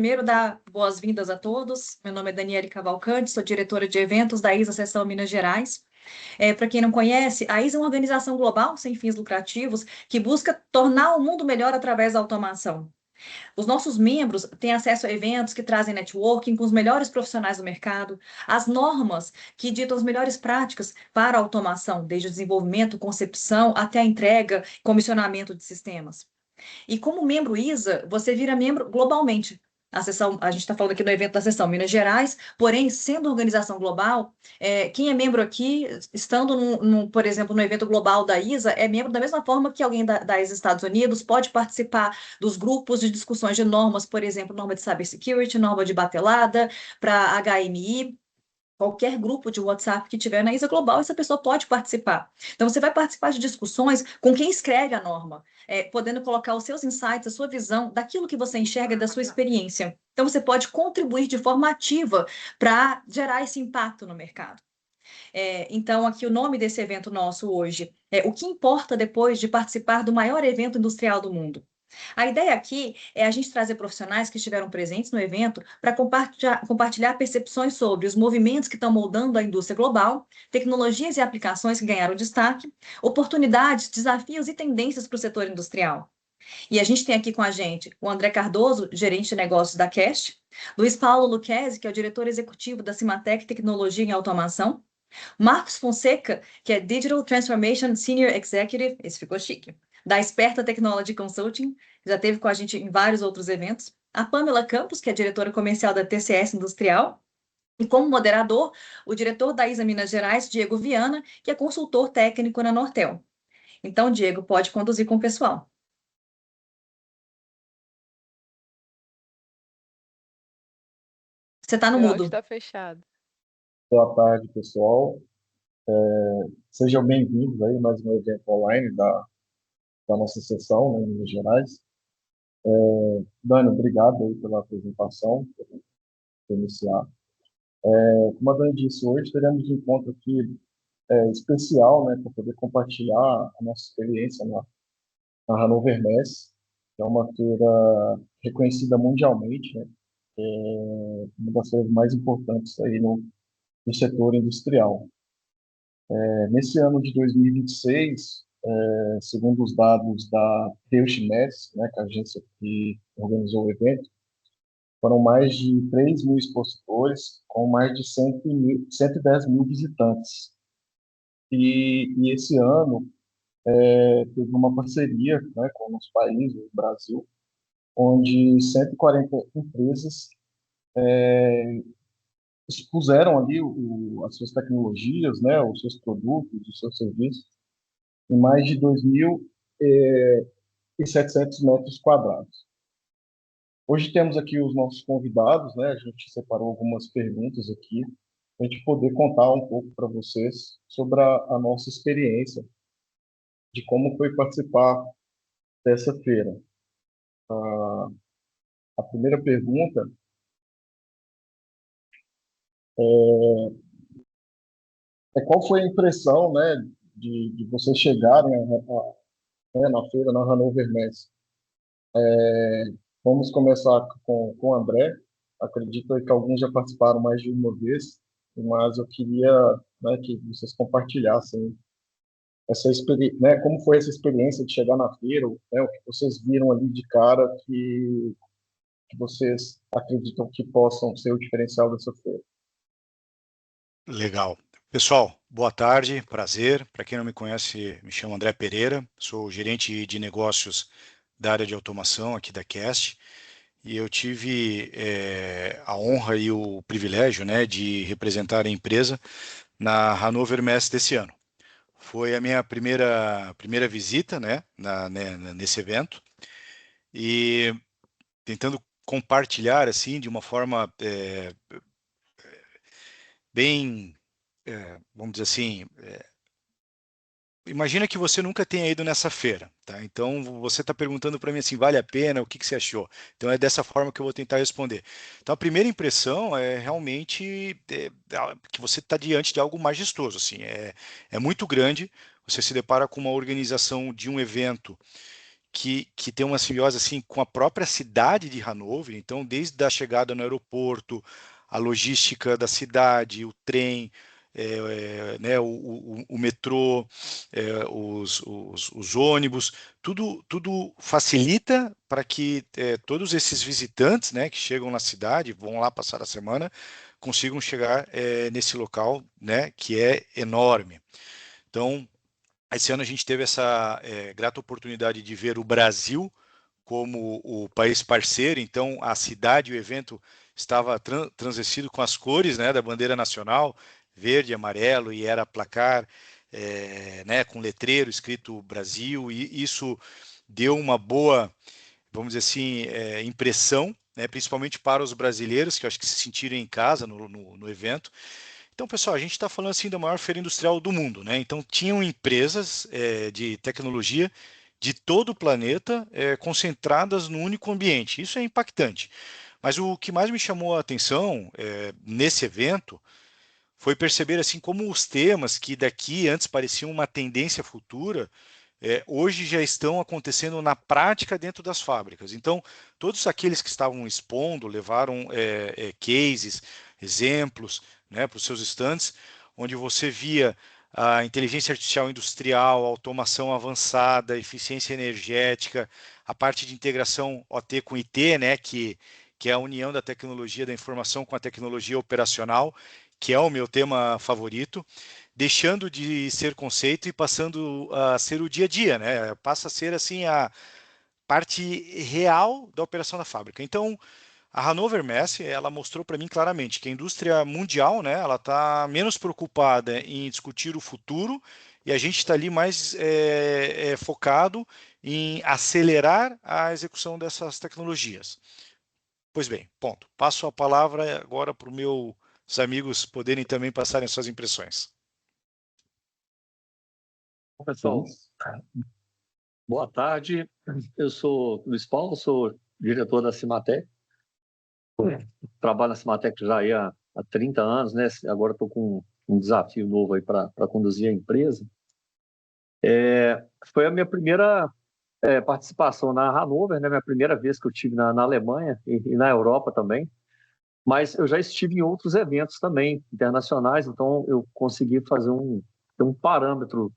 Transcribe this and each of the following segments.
Primeiro, dar boas-vindas a todos. Meu nome é Daniele Cavalcante, sou diretora de eventos da ISA Seção Minas Gerais. Para quem não conhece, a ISA é uma organização global sem fins lucrativos que busca tornar o mundo melhor através da automação. Os nossos membros têm acesso a eventos que trazem networking com os melhores profissionais do mercado, as normas que ditam as melhores práticas para a automação, desde o desenvolvimento, concepção até a entrega, comissionamento de sistemas. E como membro ISA, você vira membro globalmente. A gente está falando aqui no evento da seção Minas Gerais, porém, sendo organização global, quem é membro aqui, estando, por exemplo, no evento global da ISA, é membro da mesma forma que alguém da ISA Estados Unidos pode participar dos grupos de discussões de normas, por exemplo, norma de cybersecurity, norma de batelada, para HMI. Qualquer grupo de WhatsApp que tiver na ISA Global, essa pessoa pode participar. Então, você vai participar de discussões com quem escreve a norma, podendo colocar os seus insights, a sua visão, daquilo que você enxerga, da sua experiência. Então, você pode contribuir de forma ativa para gerar esse impacto no mercado. Então, aqui o nome desse evento nosso hoje é O que importa depois de participar do maior evento industrial do mundo? A ideia aqui é a gente trazer profissionais que estiveram presentes no evento para compartilhar percepções sobre os movimentos que estão moldando a indústria global, tecnologias e aplicações que ganharam destaque, oportunidades, desafios e tendências para o setor industrial. E a gente tem aqui com a gente o André Cardoso, gerente de negócios da Cast, Luiz Paulo Lucchesi, que é o diretor executivo da Cimatec Tecnologia em Automação, Marcos Fonseca, que é Digital Transformation Senior Executive, esse ficou chique, da Esperta Technology Consulting, já esteve com a gente em vários outros eventos. A Pamela Campos, que é diretora comercial da TCS Industrial. E como moderador, o diretor da ISA Minas Gerais, Diego Viana, que é consultor técnico na Nortel. Então, Diego, pode conduzir com o pessoal. Você está no Meu áudio mudo. está fechado. Boa tarde, pessoal. Sejam bem-vindos aí a mais um evento online da nossa sessão, né, em Minas Gerais. Dani, obrigado aí pela apresentação, por iniciar. Como a Dani disse, hoje teremos um encontro aqui especial, né, para poder compartilhar a nossa experiência na Hannover Messe, que é uma feira reconhecida mundialmente, né, uma das feiras mais importantes aí no setor industrial. Nesse ano de 2026, segundo os dados da Teuxmess, né, que é a agência que organizou o evento, foram mais de 3 mil expositores, com mais de 110 mil visitantes. E esse ano teve uma parceria, né, com o nosso país, o Brasil, onde 140 empresas expuseram ali as suas tecnologias, né, os seus produtos, os seus serviços, em mais de 2.700 metros quadrados. Hoje temos aqui os nossos convidados, né? A gente separou algumas perguntas aqui para a gente poder contar um pouco para vocês sobre a nossa experiência de como foi participar dessa feira. A primeira pergunta é qual foi a impressão, né, de vocês chegarem né, na feira, na Hannover Messe. Vamos começar com o André. Acredito que alguns já participaram mais de uma vez, mas eu queria, né, que vocês compartilhassem essa experiência, né, como foi essa experiência de chegar na feira, né, o que vocês viram ali de cara que vocês acreditam que possam ser o diferencial dessa feira. Legal. Pessoal, boa tarde, prazer. Para quem não me conhece, me chamo André Pereira, sou gerente de negócios da área de automação aqui da Cast, e eu tive a honra e o privilégio, né, de representar a empresa na Hannover Messe desse ano. Foi a minha primeira visita, né, nesse evento, e tentando compartilhar assim de uma forma bem, vamos dizer assim, imagina que você nunca tenha ido nessa feira, tá? Então você está perguntando para mim assim, vale a pena? O que você achou? Então é dessa forma que eu vou tentar responder. Então a primeira impressão é realmente que você está diante de algo majestoso, assim, é muito grande. Você se depara com uma organização de um evento que tem uma simbiose assim com a própria cidade de Hannover. Então, desde a chegada no aeroporto, a logística da cidade, o trem, né, o metrô, os ônibus, tudo facilita para que todos esses visitantes, né, que chegam na cidade, vão lá passar a semana, consigam chegar nesse local, né, que é enorme. Então, esse ano a gente teve essa grata oportunidade de ver o Brasil como o país parceiro. Então, a cidade, o evento estava transvestido com as cores, né, da bandeira nacional, verde, amarelo, e era placar, né, com letreiro escrito Brasil, e isso deu uma boa, vamos dizer assim, impressão, né, principalmente para os brasileiros, que eu acho que se sentiram em casa no evento. Então, pessoal, a gente está falando assim da maior feira industrial do mundo, né? Então, tinham empresas de tecnologia de todo o planeta concentradas num único ambiente. Isso é impactante. Mas o que mais me chamou a atenção nesse evento foi perceber assim como os temas que daqui antes pareciam uma tendência futura, hoje já estão acontecendo na prática dentro das fábricas. Então, todos aqueles que estavam expondo levaram cases, exemplos, né, para os seus stands, onde você via a inteligência artificial industrial, a automação avançada, eficiência energética, a parte de integração OT com IT, né, que é a união da tecnologia da informação com a tecnologia operacional, que é o meu tema favorito, deixando de ser conceito e passando a ser o dia a dia, né? Passa a ser assim a parte real da operação da fábrica. Então, a Hannover Messe, ela mostrou para mim claramente que a indústria mundial, né, ela está menos preocupada em discutir o futuro e a gente está ali mais focado em acelerar a execução dessas tecnologias. Pois bem, ponto. Passo a palavra agora para os meus amigos poderem também passarem suas impressões. Pessoal, boa tarde. Eu sou Luiz Paulo, sou diretor da Cimatec. Trabalho na Cimatec já aí há 30 anos, né? Agora estou com um desafio novo aí para conduzir a empresa. Foi a minha primeira participação na Hannover, né? Minha primeira vez que eu estive na Alemanha e na Europa também. Mas eu já estive em outros eventos também, internacionais, então eu consegui fazer um parâmetro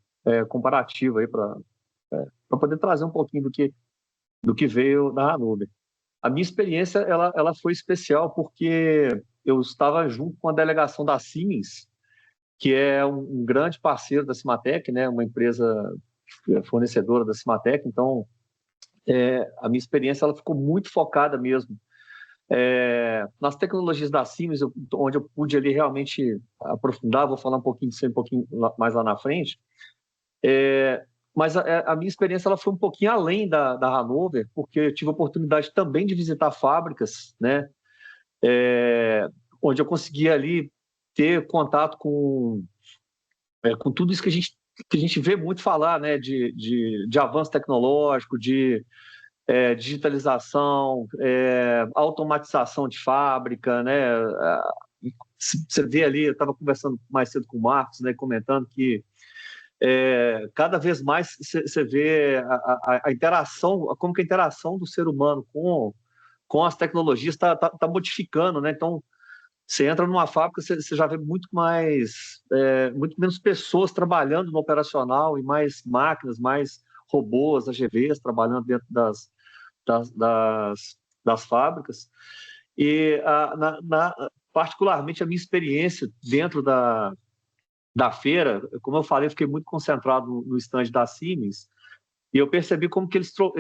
comparativo aí para poder trazer um pouquinho do que veio da Hannover. A minha experiência ela foi especial porque eu estava junto com a delegação da Siemens, que é um grande parceiro da Cimatec, né, uma empresa fornecedora da Cimatec. Então, a minha experiência ela ficou muito focada mesmo nas tecnologias da Siemens, onde eu pude ali realmente aprofundar. Vou falar um pouquinho disso um pouquinho mais lá na frente. Mas a minha experiência ela foi um pouquinho além da Hannover, porque eu tive a oportunidade também de visitar fábricas, né? Onde eu conseguia ali ter contato com tudo isso que a gente vê muito falar, né? De avanço tecnológico, de digitalização, automatização de fábrica, né? Você vê ali, eu estava conversando mais cedo com o Marcos, né? Comentando que cada vez mais você vê a interação, como que a interação do ser humano com as tecnologias está modificando, né? Então, você entra numa fábrica, você já vê muito menos pessoas trabalhando no operacional e mais máquinas, mais robôs, AGVs trabalhando dentro das fábricas. E particularmente a minha experiência dentro da feira, como eu falei, eu fiquei muito concentrado no stand da Siemens, e eu percebi como que eles estão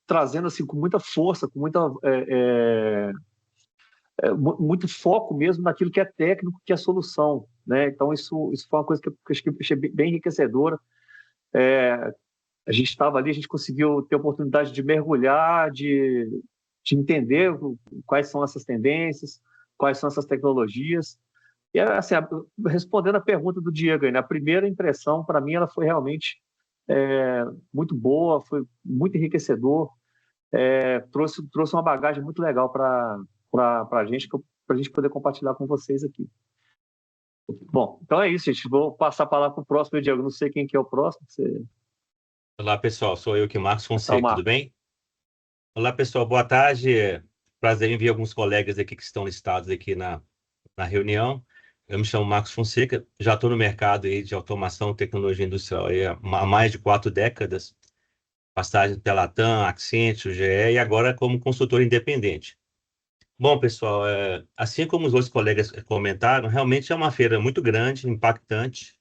trazendo assim com muita força, com muito foco mesmo naquilo que é técnico, que é solução, né? Então isso foi uma coisa que eu achei bem enriquecedora. A gente estava ali, a gente conseguiu ter a oportunidade de mergulhar, de entender quais são essas tendências, quais são essas tecnologias. E assim, respondendo a pergunta do Diego, né, a primeira impressão, para mim, ela foi realmente muito boa, foi muito enriquecedor, trouxe uma bagagem muito legal para a gente, para a gente poder compartilhar com vocês aqui. Bom, então é isso, gente. Vou passar a palavra para o próximo, Diego. Não sei quem que é o próximo. Olá, pessoal. Sou eu aqui, Marcos Então, Fonseca, tudo Marcos, bem? Olá, pessoal. Boa tarde. Prazer em ver alguns colegas aqui que estão listados aqui na reunião. Eu me chamo Marcos Fonseca, já estou no mercado aí de automação e tecnologia industrial aí há mais de 4 décadas. Passagem pela Latam, Accenture, GE e agora como consultor independente. Bom, pessoal, assim como os outros colegas comentaram, realmente é uma feira muito grande, impactante.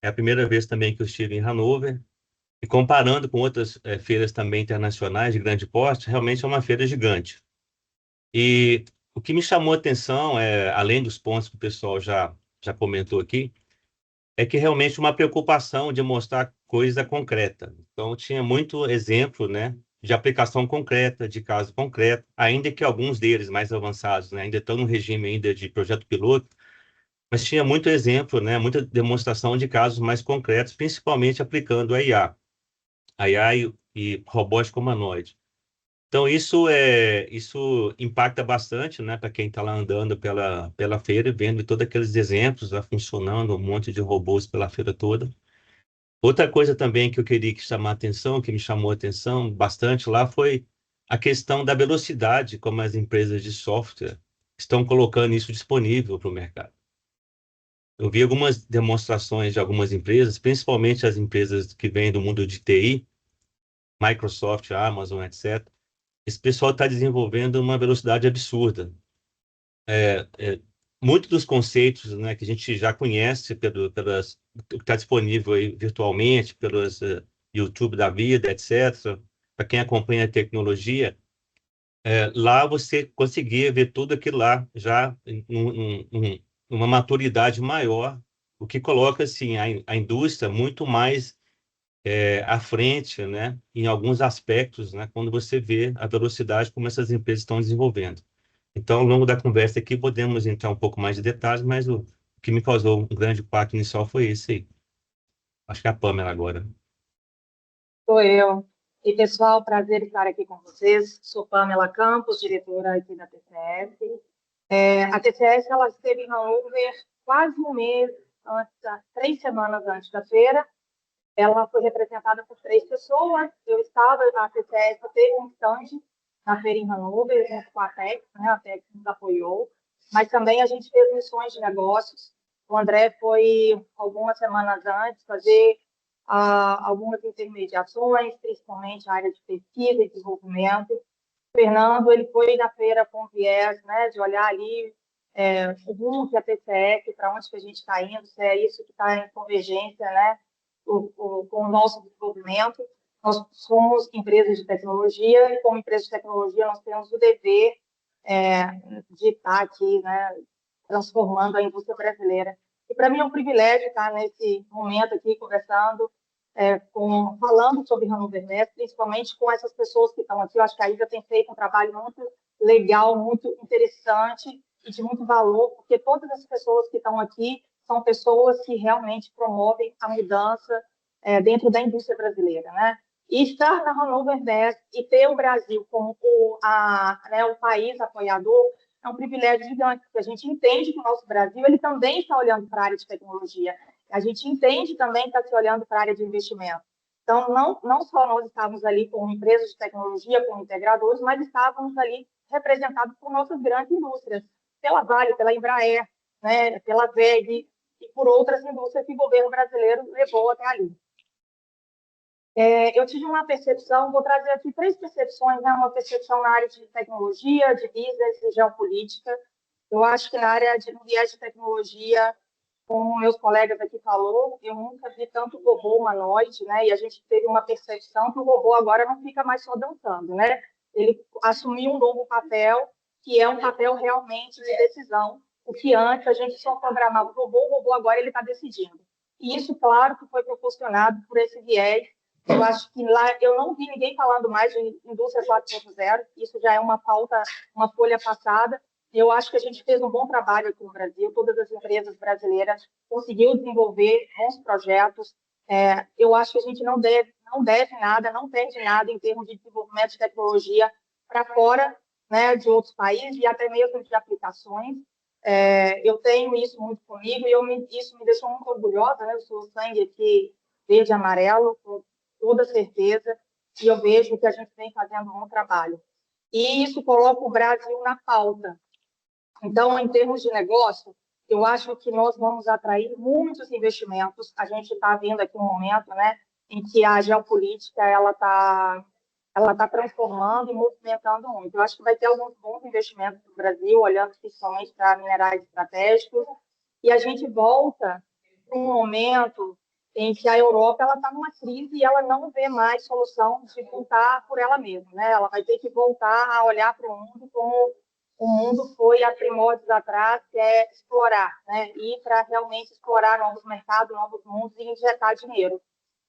É a primeira vez também que eu estive em Hannover. E comparando com outras feiras também internacionais de grande porte, realmente é uma feira gigante. E o que me chamou a atenção, além dos pontos que o pessoal já comentou aqui, é que realmente uma preocupação de mostrar coisa concreta. Então, tinha muito exemplo, né, de aplicação concreta, de caso concreto, ainda que alguns deles mais avançados, né, ainda estão no regime ainda de projeto piloto, mas tinha muito exemplo, né, muita demonstração de casos mais concretos, principalmente aplicando a IA. AI e robótica humanoide. Então, isso impacta bastante, né, para quem está lá andando pela feira, vendo todos aqueles exemplos lá funcionando, um monte de robôs pela feira toda. Outra coisa também que eu queria chamar a atenção, que me chamou a atenção bastante lá, foi a questão da velocidade como as empresas de software estão colocando isso disponível para o mercado. Eu vi algumas demonstrações de algumas empresas, principalmente as empresas que vêm do mundo de TI, Microsoft, Amazon, etc. Esse pessoal está desenvolvendo uma velocidade absurda. Muitos dos conceitos, né, que a gente já conhece que está disponível aí virtualmente, pelos YouTube da vida, etc., para quem acompanha a tecnologia, lá você conseguia ver tudo aquilo lá já em uma maturidade maior, o que coloca assim, a indústria muito mais à frente, né, em alguns aspectos, né, quando você vê a velocidade como essas empresas estão desenvolvendo. Então, ao longo da conversa aqui, podemos entrar um pouco mais de detalhes, mas o que me causou um grande impacto inicial foi esse aí. Acho que é a Pamela agora. Sou eu. E, pessoal, prazer estar aqui com vocês. Sou Pamela Campos, diretora aqui da TCS. A TCS ela esteve em Hannover quase um mês, 3 semanas antes da feira. Ela foi representada por 3 pessoas. Eu estava, a TCS teve um stand na feira em Hannover, junto com a Tex, né? A Tex nos apoiou. Mas também a gente fez missões de negócios. O André foi, algumas semanas antes, fazer algumas intermediações, principalmente a área de pesquisa e desenvolvimento. O Fernando, ele foi na feira com viés, né, de olhar ali o rumo que a TCE, para onde que a gente está indo, se é isso que está em convergência, né, com o nosso desenvolvimento. Nós somos empresas de tecnologia e, como empresa de tecnologia, nós temos o dever de estar aqui, né, transformando a indústria brasileira. E para mim é um privilégio estar nesse momento aqui conversando, falando sobre Hannover Messe, principalmente com essas pessoas que estão aqui. Eu acho que a Isa tem feito um trabalho muito legal, muito interessante e de muito valor, porque todas as pessoas que estão aqui são pessoas que realmente promovem a mudança dentro da indústria brasileira, né? E estar na Hannover Messe e ter o Brasil como o país apoiador é um privilégio gigante, porque a gente entende que o nosso Brasil ele também está olhando para a área de tecnologia. A gente entende também que está se olhando para a área de investimento. Então, não só nós estávamos ali como empresas de tecnologia, como integradores, mas estávamos ali representados por nossas grandes indústrias, pela Vale, pela Embraer, né, pela VEG e por outras indústrias que o governo brasileiro levou até ali. Eu tive uma percepção, vou trazer aqui 3 percepções, né? Uma percepção na área de tecnologia, de business e geopolítica. Eu acho que na área de viés de tecnologia, como meus colegas aqui falou, eu nunca vi tanto robô humanoide, né? E a gente teve uma percepção que o robô agora não fica mais só dançando, né? Ele assumiu um novo papel, que é um papel realmente de decisão, o que antes a gente só programava o robô agora ele está decidindo. E isso, claro, que foi proporcionado por esse viés. Eu acho que lá eu não vi ninguém falando mais de indústria 4.0, isso já é uma pauta, uma folha passada. Eu acho que a gente fez um bom trabalho aqui no Brasil, todas as empresas brasileiras conseguiram desenvolver bons projetos. Eu acho que a gente não deve nada, não perde nada em termos de desenvolvimento de tecnologia para fora, né, de outros países e até mesmo de aplicações. Eu tenho isso muito comigo e isso me deixou muito orgulhosa, né? Eu sou sangue aqui verde e amarelo, toda certeza, e eu vejo que a gente vem fazendo um bom trabalho. E isso coloca o Brasil na pauta. Então, em termos de negócio, eu acho que nós vamos atrair muitos investimentos. A gente está vendo aqui um momento, né, em que a geopolítica ela tá transformando e movimentando muito. Eu acho que vai ter alguns bons investimentos no Brasil, olhando principalmente para minerais estratégicos, e a gente volta para um momento em que a Europa está numa crise e ela não vê mais solução de voltar por ela mesma, né? Ela vai ter que voltar a olhar para o mundo como o mundo foi há primórdios atrás, que é explorar, né? Ir para realmente explorar novos mercados, novos mundos e injetar dinheiro.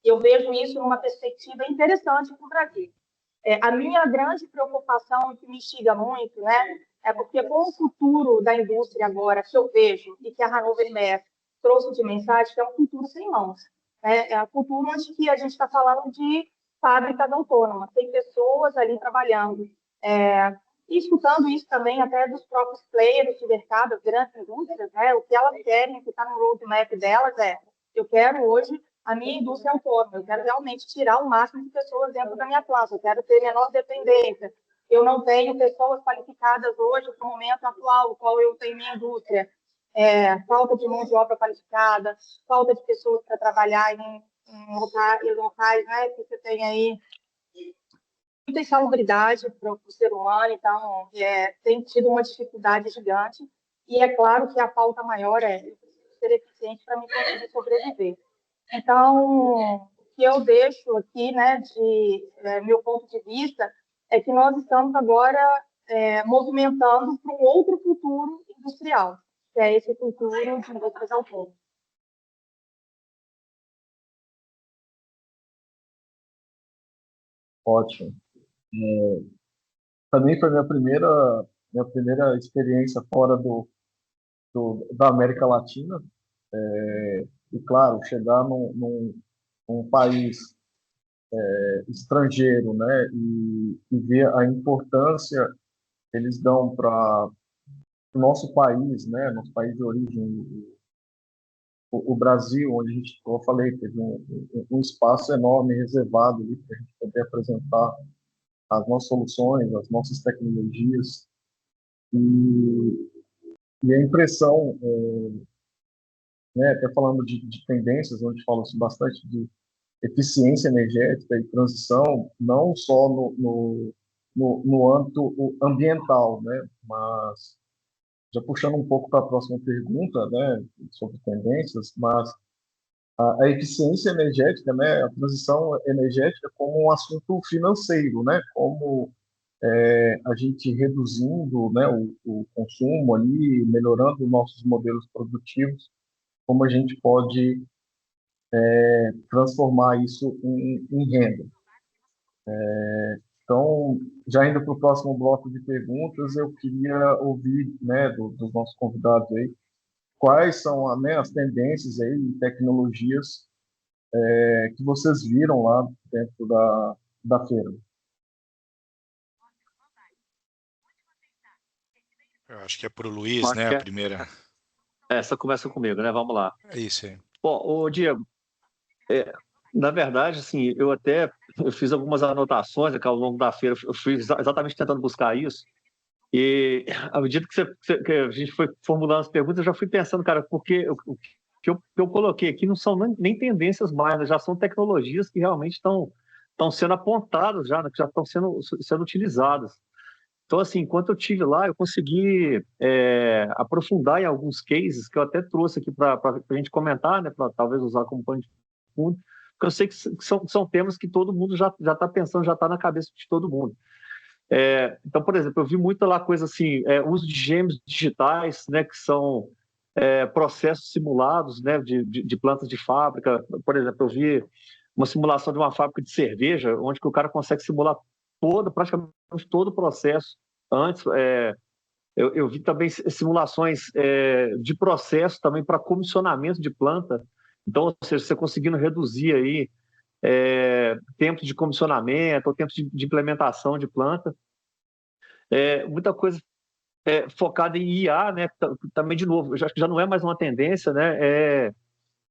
Eu vejo isso numa perspectiva interessante para o Brasil. A minha grande preocupação, que me instiga muito, né, é porque com o futuro da indústria agora, que eu vejo, e que a Hannover Messe trouxe de mensagem, que é um futuro sem mãos. Né? É um futuro onde que a gente está falando de fábricas autônomas, tem pessoas ali trabalhando. E escutando isso também até dos próprios players de mercado, as grandes indústrias, né, o que elas querem, o que está no roadmap delas eu quero hoje a minha indústria autônoma, eu quero realmente tirar o máximo de pessoas dentro da minha planta, eu quero ter menor dependência, eu não tenho pessoas qualificadas hoje para o momento atual, qual eu tenho minha indústria, falta de mão de obra qualificada, falta de pessoas para trabalhar em locais, né, que você tem aí muita insalubridade para o ser humano, então tem tido uma dificuldade gigante, e é claro que a pauta maior é eu preciso ser eficiente para me conseguir sobreviver. Então, o que eu deixo aqui, né, meu ponto de vista, é que nós estamos agora movimentando para um outro futuro industrial, que é esse futuro de indústrias autônomas. Ótimo. Também foi minha primeira experiência fora da América Latina. E, claro, chegar num país estrangeiro, né, e ver a importância que eles dão para o nosso país, né, nosso país de origem, o Brasil, onde a gente, como eu falei, teve um espaço enorme reservado ali para a gente poder apresentar as nossas soluções, as nossas tecnologias. E a impressão, né, até falando de tendências, onde fala-se bastante de eficiência energética e transição, não só no âmbito ambiental, né, mas já puxando um pouco para a próxima pergunta, né, sobre tendências, mas a eficiência energética, né, a transição energética como um assunto financeiro, né, como a gente reduzindo, né, o consumo ali, melhorando nossos modelos produtivos, como a gente pode transformar isso em renda. Então, já indo para o próximo bloco de perguntas, eu queria ouvir, né, dos nossos convidados aí, quais são, né, as tendências aí, tecnologias que vocês viram lá dentro da feira. Eu acho que é para o Luiz, né, a primeira. Essa começa comigo, né? Vamos lá. É isso aí. Bom, ô Diego, na verdade, assim, eu fiz algumas anotações ao longo da feira, eu fui exatamente tentando buscar isso, e à medida que a gente foi formulando as perguntas, eu já fui pensando, cara, porque o que eu coloquei aqui não são nem tendências mais, né? Já são tecnologias que realmente estão sendo apontadas já, né? Que já estão sendo utilizadas. Então, assim, enquanto eu estive lá, eu consegui aprofundar em alguns cases que eu até trouxe aqui para a gente comentar, né, para talvez usar como pano de fundo, porque eu sei que são temas que todo mundo já está pensando, já está na cabeça de todo mundo. Então, por exemplo, eu vi muito lá coisa assim, uso de gêmeos digitais, né, que são processos simulados, né, de plantas de fábrica. Por exemplo, eu vi uma simulação de uma fábrica de cerveja, onde que o cara consegue simular praticamente todo o processo. Antes, eu vi também simulações de processo também para comissionamento de planta. Então, ou seja, você conseguindo reduzir aí tempo de comissionamento ou tempo de implementação de planta. Muita coisa focada em IA, né? Também, de novo, já não é mais uma tendência, né?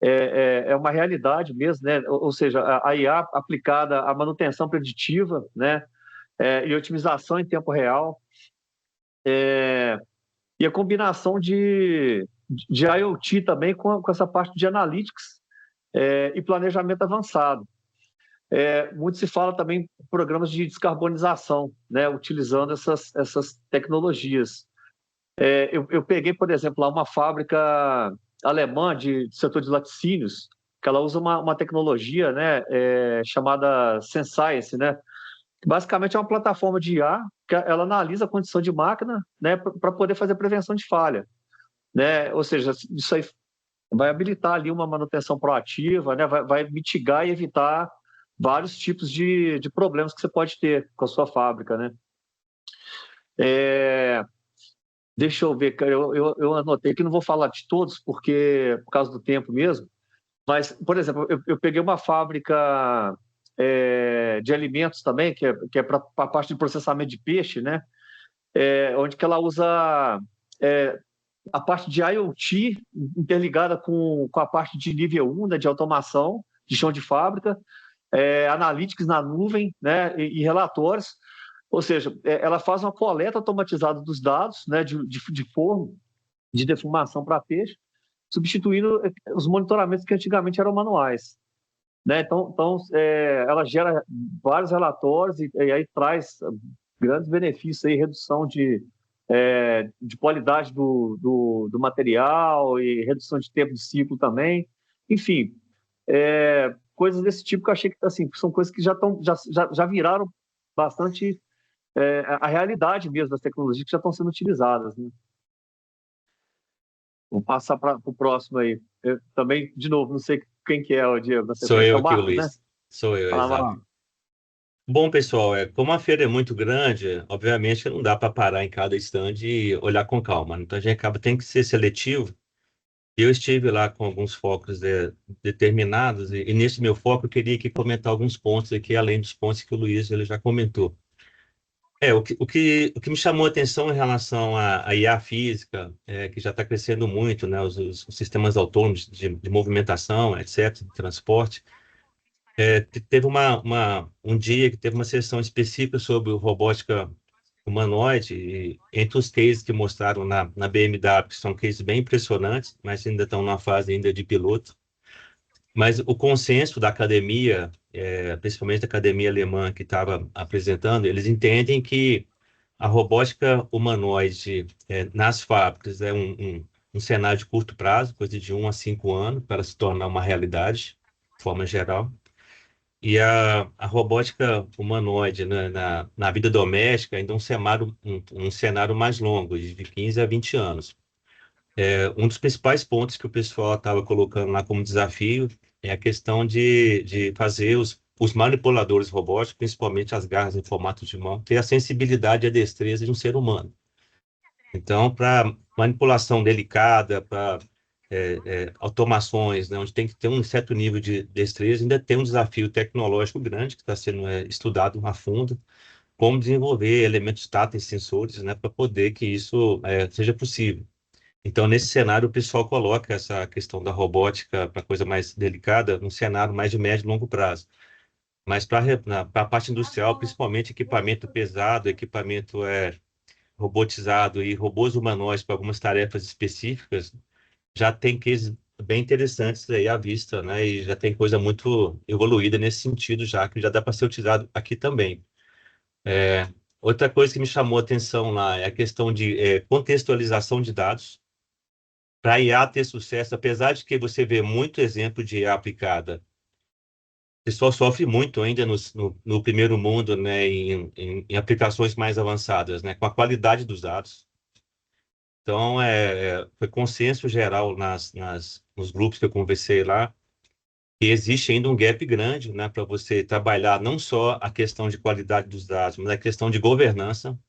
é uma realidade mesmo, né? Ou seja, a IA aplicada à manutenção preditiva, né? E otimização em tempo real, e a combinação de IoT também com essa parte de analytics e planejamento avançado. Muito se fala também em programas de descarbonização, né? Utilizando essas tecnologias. Eu peguei, por exemplo, lá uma fábrica alemã de setor de laticínios, que ela usa uma tecnologia, né, chamada Senscience, né? Basicamente é uma plataforma de IA que ela analisa a condição de máquina, né, para poder fazer prevenção de falha, né? Ou seja, isso aí vai habilitar ali uma manutenção proativa, né? Vai mitigar e evitar vários tipos de problemas que você pode ter com a sua fábrica, né? Deixa eu ver, cara, eu anotei que não vou falar de todos, porque por causa do tempo mesmo, mas, por exemplo, eu peguei uma fábrica de alimentos também, que é para a parte de processamento de peixe, né? Onde que ela usa a parte de IoT interligada com a parte de nível 1, né, de automação, de chão de fábrica, analytics na nuvem, né, e relatórios. Ou seja, ela faz uma coleta automatizada dos dados, né, de forno, de defumação para peixe, substituindo os monitoramentos que antigamente eram manuais, né? Então ela gera vários relatórios e aí traz grandes benefícios aí, redução de qualidade do material e redução de tempo de ciclo também. Enfim, coisas desse tipo que eu achei que assim, são coisas que já viraram bastante a realidade mesmo das tecnologias que já estão sendo utilizadas, né? Vou passar para o próximo aí. Eu também, de novo, não sei quem que é o Diego. Sou eu É o aqui, Marcos, né? Luiz. Sou eu, Fala, exato. Marcos. Bom, pessoal, como a feira é muito grande, obviamente não dá para parar em cada stand e olhar com calma. Então a gente tem que ser seletivo. Eu estive lá com alguns focos determinados e nesse meu foco eu queria aqui comentar alguns pontos aqui, além dos pontos que o Luiz ele já comentou. O que me chamou a atenção em relação à IA física, que já está crescendo muito, né, os sistemas autônomos de movimentação, etc., de transporte. Teve um dia que teve uma sessão específica sobre robótica humanoide, e entre os cases que mostraram na BMW, que são cases bem impressionantes, mas ainda estão na fase ainda de piloto. Mas o consenso da academia, principalmente da academia alemã que estava apresentando, eles entendem que a robótica humanoide nas fábricas é um cenário de curto prazo, coisa de 1 a 5 anos, para se tornar uma realidade, de forma geral. E a robótica humanoide, né, na vida doméstica ainda é um cenário mais longo, de 15 a 20 anos. Um dos principais pontos que o pessoal estava colocando lá como desafio é a questão de fazer os manipuladores robóticos, principalmente as garras em formato de mão, ter a sensibilidade e a destreza de um ser humano. Então, para manipulação delicada, para automações, né, onde tem que ter um certo nível de destreza, ainda tem um desafio tecnológico grande que está sendo estudado a fundo, como desenvolver elementos táteis, sensores, né, para poder que isso seja possível. Então, nesse cenário, o pessoal coloca essa questão da robótica para coisa mais delicada num cenário mais de médio e longo prazo. Mas para a parte industrial, principalmente equipamento pesado, equipamento robotizado e robôs humanoides para algumas tarefas específicas, já tem cases bem interessantes aí à vista, né? E já tem coisa muito evoluída nesse sentido, já que já dá para ser utilizado aqui também. Outra coisa que me chamou a atenção lá é a questão de contextualização de dados. Para a IA ter sucesso, apesar de que você vê muito exemplo de IA aplicada, o pessoal sofre muito ainda no primeiro mundo, né, em aplicações mais avançadas, né, com a qualidade dos dados. Então, foi consenso geral nos grupos que eu conversei lá, que existe ainda um gap grande, né, para você trabalhar não só a questão de qualidade dos dados, mas a questão de governança.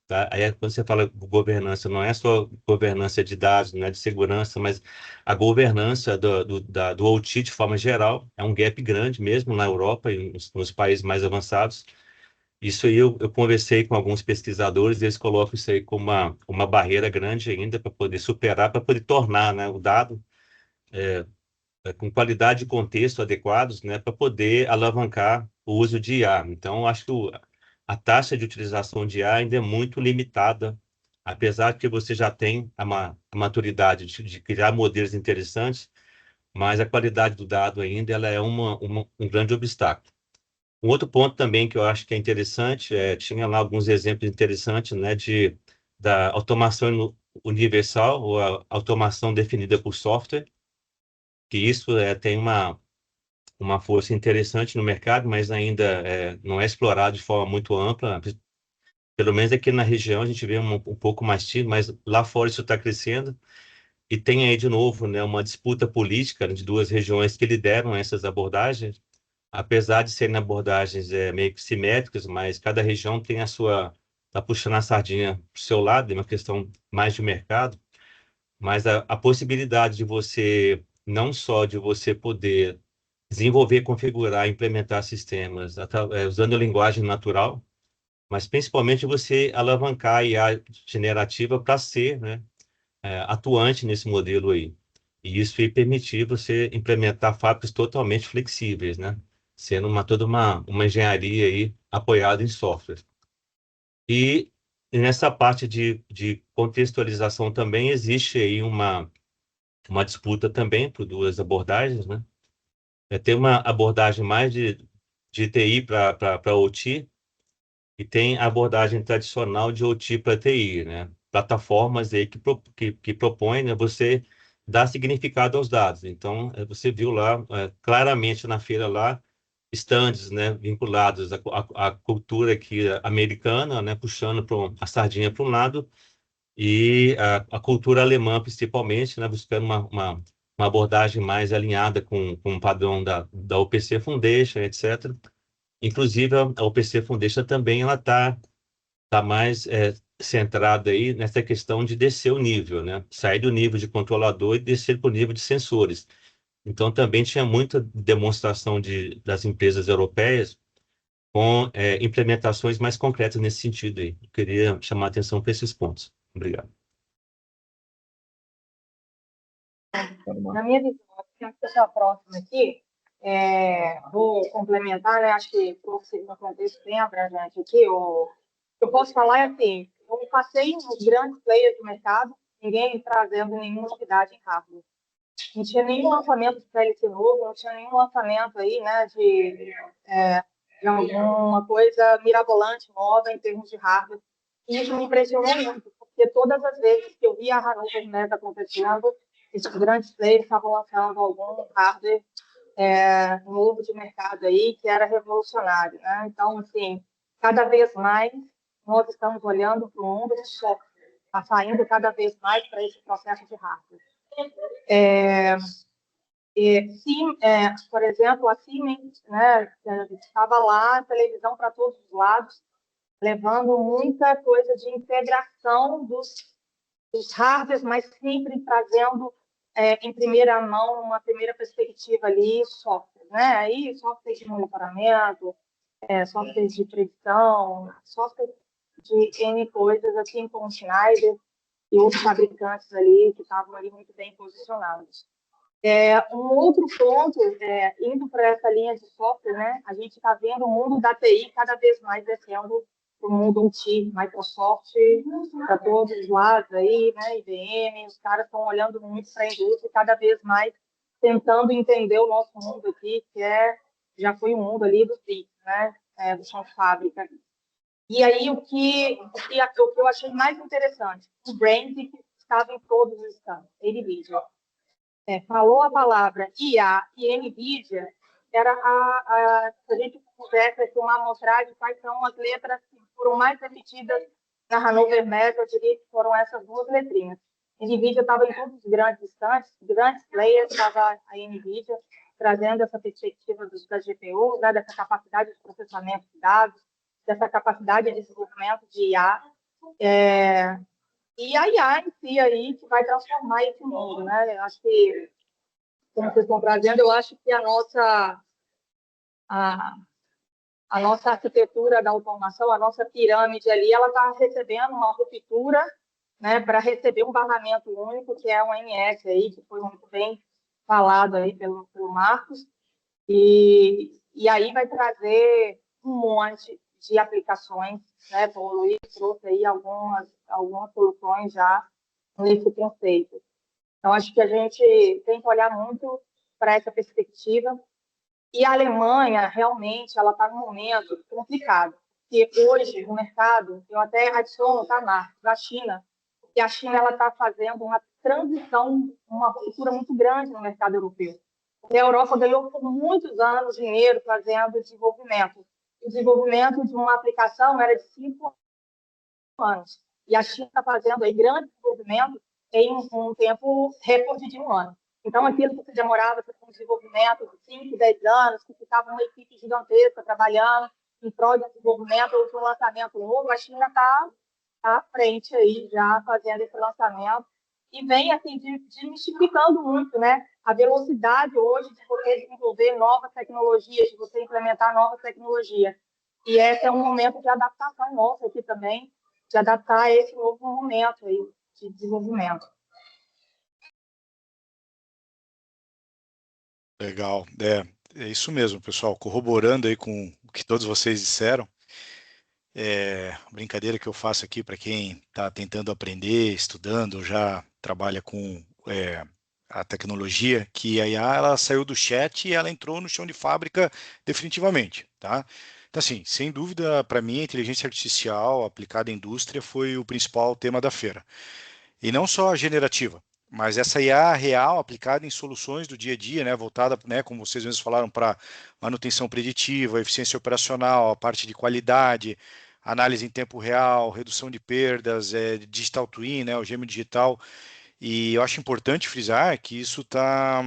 Tá? Aí, quando você fala governança, não é só governança de dados, não é de segurança, mas a governança do OT de forma geral é um gap grande mesmo na Europa e nos países mais avançados. Isso aí eu conversei com alguns pesquisadores, e eles colocam isso aí como uma barreira grande ainda para poder superar, para poder tornar, né, o dado com qualidade e contexto adequados, né, para poder alavancar o uso de IA. Então, acho que a taxa de utilização de IA ainda é muito limitada, apesar que você já tem a maturidade de criar modelos interessantes, mas a qualidade do dado ainda ela é um grande obstáculo. Um outro ponto também que eu acho que é interessante, tinha lá alguns exemplos interessantes, né, da automação universal, ou a automação definida por software, que isso tem uma força interessante no mercado, mas ainda não é explorado de forma muito ampla. Pelo menos aqui na região a gente vê um pouco mais tímido, mas lá fora isso está crescendo. E tem aí, de novo, né, uma disputa política de duas regiões que lideram essas abordagens, apesar de serem abordagens meio que simétricas, mas cada região tem a sua... Está puxando a sardinha para o seu lado, é uma questão mais de mercado, mas a possibilidade de você, não só de você poder desenvolver, configurar, implementar sistemas usando a linguagem natural, mas principalmente você alavancar a IA generativa para ser, né, atuante nesse modelo aí. E isso vai permitir você implementar fábricas totalmente flexíveis, né, sendo toda uma engenharia aí apoiada em software. E nessa parte de contextualização também existe aí uma disputa também por duas abordagens, né? Tem uma abordagem mais de TI para OT, e tem a abordagem tradicional de OT para TI, né? Plataformas aí que propõem, né, você dar significado aos dados. Então, você viu lá, claramente na feira lá, stands, né, vinculados à cultura aqui americana, né, puxando a sardinha para um lado, e a cultura alemã, principalmente, né, buscando uma abordagem mais alinhada com o padrão da OPC Foundation, etc. Inclusive, a OPC Foundation também ela tá mais centrada aí nessa questão de descer o nível, né? Sair do nível de controlador e descer para o nível de sensores. Então, também tinha muita demonstração das empresas europeias com implementações mais concretas nesse sentido aí. Eu queria chamar a atenção para esses pontos. Obrigado. Na minha visão, a pessoa próxima aqui, vou complementar, né? Acho que trouxe um contexto bem abrangente aqui. O que eu posso falar é assim, eu passei nos grandes players do mercado, ninguém trazendo nenhuma novidade em hardware. Não tinha nenhum lançamento de PLC novo, não tinha nenhum lançamento aí, né, de alguma coisa mirabolante nova em termos de hardware. E isso me impressionou muito, porque todas as vezes que eu via a Hanover Net acontecendo, esses grandes players estavam lançando algum hardware novo de mercado aí, que era revolucionário, né? Então, assim, cada vez mais nós estamos olhando para o mundo de software, está saindo cada vez mais para esse processo de hardware. Por exemplo, a Siemens, né, estava lá, televisão para todos os lados, levando muita coisa de integração dos hardwares, mas sempre trazendo em primeira mão, uma primeira perspectiva ali, software, né? Aí, software de monitoramento, software de predição, software de N coisas, assim, como Schneider e outros fabricantes ali que estavam ali muito bem posicionados. Um outro ponto, indo para essa linha de software, né, a gente está vendo o mundo da TI cada vez mais descendo para o mundo IT, Microsoft, para todos os lados aí, né, IBM, os caras estão olhando muito para a indústria, cada vez mais tentando entender o nosso mundo aqui, que já foi o mundo ali do TI, né, do chão de fábrica. E aí, o que eu achei mais interessante, o brand que estava em todos os stands, NVIDIA. Falou a palavra IA e NVIDIA, era se a gente pudesse aqui uma amostragem, quais são as letras que foram mais repetidas na Hanover Met, eu diria que foram essas duas letrinhas. NVIDIA estava em todos os grandes stands, grandes players, estava a NVIDIA trazendo essa perspectiva da GPU, né, dessa capacidade de processamento de dados, dessa capacidade de desenvolvimento de IA, e a IA em si aí que vai transformar esse mundo, né? Eu acho que, como vocês estão trazendo, eu acho que a nossa arquitetura da automação, a nossa pirâmide ali, ela está recebendo uma ruptura, né, para receber um barramento único, que é o NS aí, que foi muito bem falado aí pelo Marcos, e aí vai trazer um monte de aplicações, né? O Luiz trouxe aí algumas soluções já nesse conceito. Então, acho que a gente tem que olhar muito para essa perspectiva. E a Alemanha, realmente, ela está num momento complicado. Porque hoje, no mercado, eu até adiciono, tá, Marcos, da China, e a China está fazendo uma transição, uma ruptura muito grande no mercado europeu. A Europa ganhou por muitos anos dinheiro fazendo desenvolvimento. O desenvolvimento de uma aplicação era de 5 anos. E a China está fazendo aí grande desenvolvimento em um tempo recorde de 1 ano. Então, aquilo que demorava para um desenvolvimento de 5, 10 anos, que ficava uma equipe gigantesca trabalhando em prol de desenvolvimento ou de um lançamento novo, a China está à frente aí, já fazendo esse lançamento. E vem, assim, desmistificando muito, né? A velocidade hoje de você desenvolver novas tecnologias, de você implementar novas tecnologias. E esse é um momento de adaptação nossa aqui também, de adaptar a esse novo momento aí de desenvolvimento. Legal, é isso mesmo, pessoal, corroborando aí com o que todos vocês disseram, brincadeira que eu faço aqui para quem está tentando aprender, estudando, já trabalha com a tecnologia, que a IA ela saiu do chat e ela entrou no chão de fábrica definitivamente, tá? Então, assim, sem dúvida, para mim, a inteligência artificial aplicada à indústria foi o principal tema da feira. E não só a generativa, mas essa IA real aplicada em soluções do dia a dia, né, voltada, né, como vocês mesmos falaram, para manutenção preditiva, eficiência operacional, a parte de qualidade, análise em tempo real, redução de perdas, digital twin, né, o gêmeo digital. E eu acho importante frisar que isso está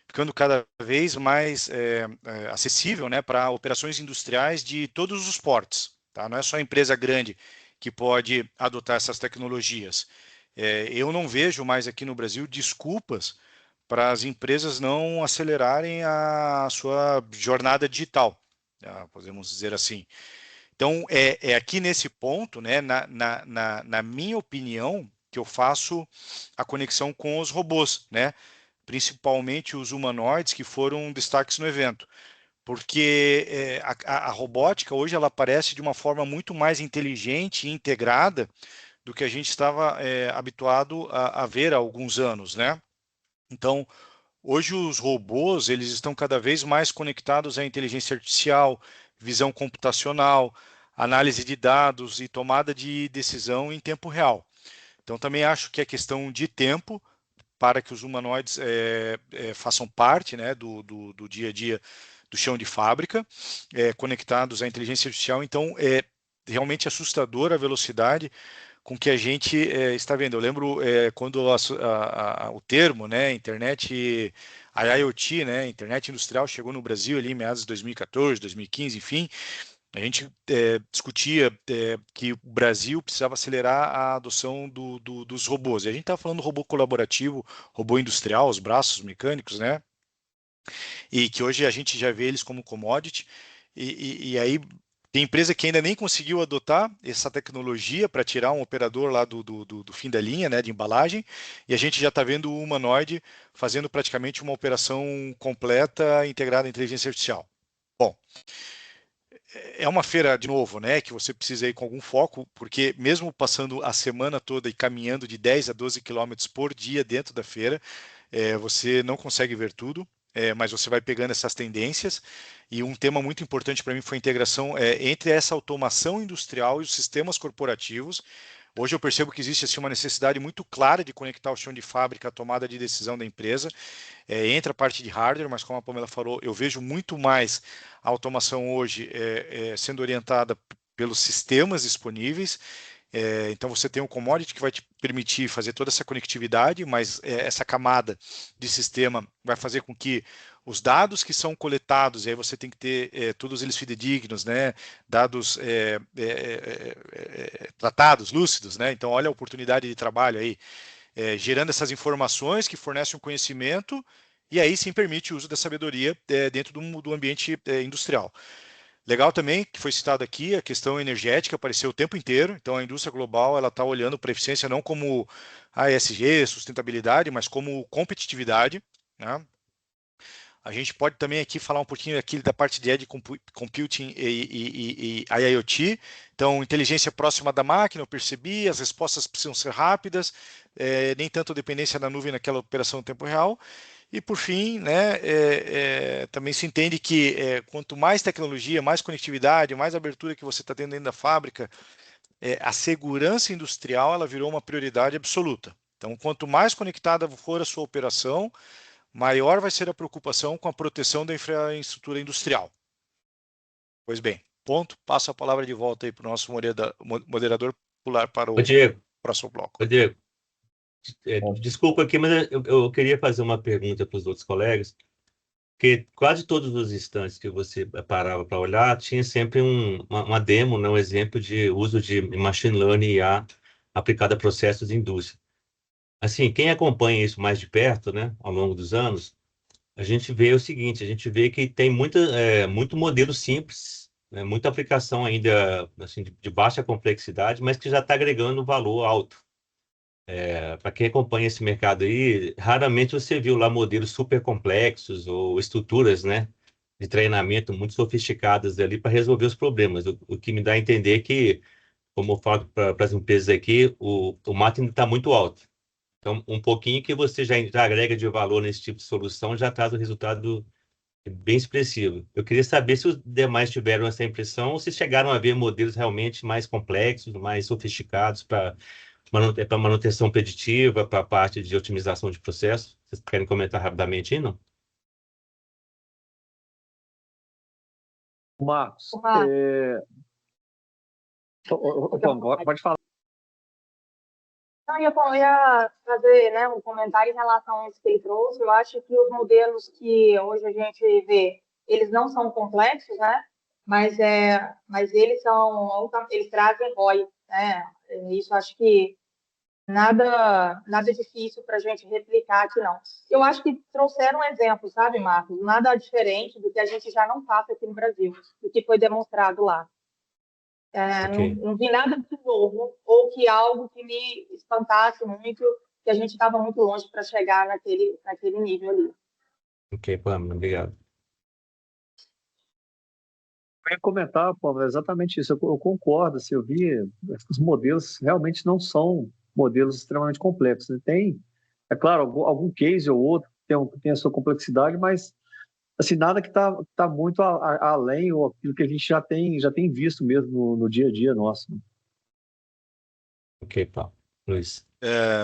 ficando cada vez mais acessível, né, para operações industriais de todos os portes. Tá? Não é só a empresa grande que pode adotar essas tecnologias. Eu não vejo mais aqui no Brasil desculpas para as empresas não acelerarem a sua jornada digital, tá? Podemos dizer assim. Então, é aqui nesse ponto, né, na minha opinião, que eu faço a conexão com os robôs, né? Principalmente os humanoides que foram destaques no evento. Porque a robótica hoje ela aparece de uma forma muito mais inteligente e integrada do que a gente estava habituado a ver há alguns anos, né? Então, hoje os robôs eles estão cada vez mais conectados à inteligência artificial, visão computacional, análise de dados e tomada de decisão em tempo real. Então, também acho que é questão de tempo para que os humanoides façam parte, né, do dia a dia do chão de fábrica, conectados à inteligência artificial. Então, é realmente assustadora a velocidade com que a gente está vendo. Eu lembro quando o termo, né, internet, a IoT, né, internet industrial, chegou no Brasil ali em meados de 2014, 2015, enfim, a gente discutia que o Brasil precisava acelerar a adoção dos robôs. E a gente estava falando do robô colaborativo, robô industrial, os braços mecânicos, né? E que hoje a gente já vê eles como commodity. E aí tem empresa que ainda nem conseguiu adotar essa tecnologia para tirar um operador lá do fim da linha, né, de embalagem, e a gente já está vendo o humanoide fazendo praticamente uma operação completa integrada à inteligência artificial. Bom, é uma feira, de novo, né, que você precisa ir com algum foco, porque mesmo passando a semana toda e caminhando de 10 a 12 quilômetros por dia dentro da feira, você não consegue ver tudo, mas você vai pegando essas tendências. E um tema muito importante para mim foi a integração entre essa automação industrial e os sistemas corporativos. Hoje eu percebo que existe assim, uma necessidade muito clara de conectar o chão de fábrica à tomada de decisão da empresa. Entra a parte de hardware, mas como a Pamela falou, eu vejo muito mais a automação hoje sendo orientada pelos sistemas disponíveis. Então você tem um commodity que vai te permitir fazer toda essa conectividade, mas essa camada de sistema vai fazer com que os dados que são coletados, e aí você tem que ter todos eles fidedignos, né? Dados tratados, lúcidos, né? Então olha a oportunidade de trabalho aí, gerando essas informações que fornecem um conhecimento e aí sim permite o uso da sabedoria dentro do ambiente industrial. Legal também, que foi citado aqui, a questão energética apareceu o tempo inteiro, então a indústria global ela está olhando para a eficiência não como a ESG, sustentabilidade, mas como competitividade, né? A gente pode também aqui falar um pouquinho aqui da parte de Edge Computing e IoT. Então, inteligência próxima da máquina, eu percebi, as respostas precisam ser rápidas, nem tanto dependência da nuvem naquela operação em tempo real. E, por fim, né, também se entende que quanto mais tecnologia, mais conectividade, mais abertura que você está tendo dentro da fábrica, a segurança industrial ela virou uma prioridade absoluta. Então, quanto mais conectada for a sua operação, maior vai ser a preocupação com a proteção da infraestrutura industrial. Pois bem, ponto. Passo a palavra de volta aí para o nosso moderador pular para o Diego, próximo bloco. Diego, desculpa aqui, mas eu queria fazer uma pergunta para os outros colegas, porque quase todos os instantes que você parava para olhar, tinha sempre uma demo, né, um exemplo de uso de machine learning e IA aplicado a processos de indústria. Assim, quem acompanha isso mais de perto, né, ao longo dos anos, a gente vê o seguinte, a gente vê que tem muito modelo simples, né, muita aplicação ainda assim, de baixa complexidade, mas que já está agregando valor alto. Para quem acompanha esse mercado aí, raramente você viu lá modelos super complexos ou estruturas, né, de treinamento muito sofisticadas ali para resolver os problemas. O que me dá a entender que, como eu falo para as empresas aqui, o mato ainda está muito alto. Então, um pouquinho que você já agrega de valor nesse tipo de solução já traz um resultado bem expressivo. Eu queria saber se os demais tiveram essa impressão ou se chegaram a ver modelos realmente mais complexos, mais sofisticados para manutenção preditiva, para a parte de otimização de processo. Vocês querem comentar rapidamente aí, não? Marcos, Marcos. pode falar. Não, eu ia fazer, né, um comentário em relação a isso que ele trouxe. Eu acho que os modelos que hoje a gente vê, eles não são complexos, né? Mas eles eles trazem ROI, né? Isso acho que nada difícil para a gente replicar aqui, não. Eu acho que trouxeram exemplos, sabe, Marcos? Nada diferente do que a gente já não passa aqui no Brasil, do que foi demonstrado lá. Ok. Não vi nada de novo, ou que algo que me espantasse muito, que a gente estava muito longe para chegar naquele nível ali. Ok, Pamela, obrigado. Eu ia comentar, Paulo, exatamente isso. Eu concordo. Assim, eu vi, os modelos realmente não são modelos extremamente complexos, né? Tem, é claro, algum case ou outro tem a sua complexidade, mas assim, nada que tá muito além ou aquilo que a gente já tem visto mesmo no dia a dia nosso. Ok, Paulo. Luiz.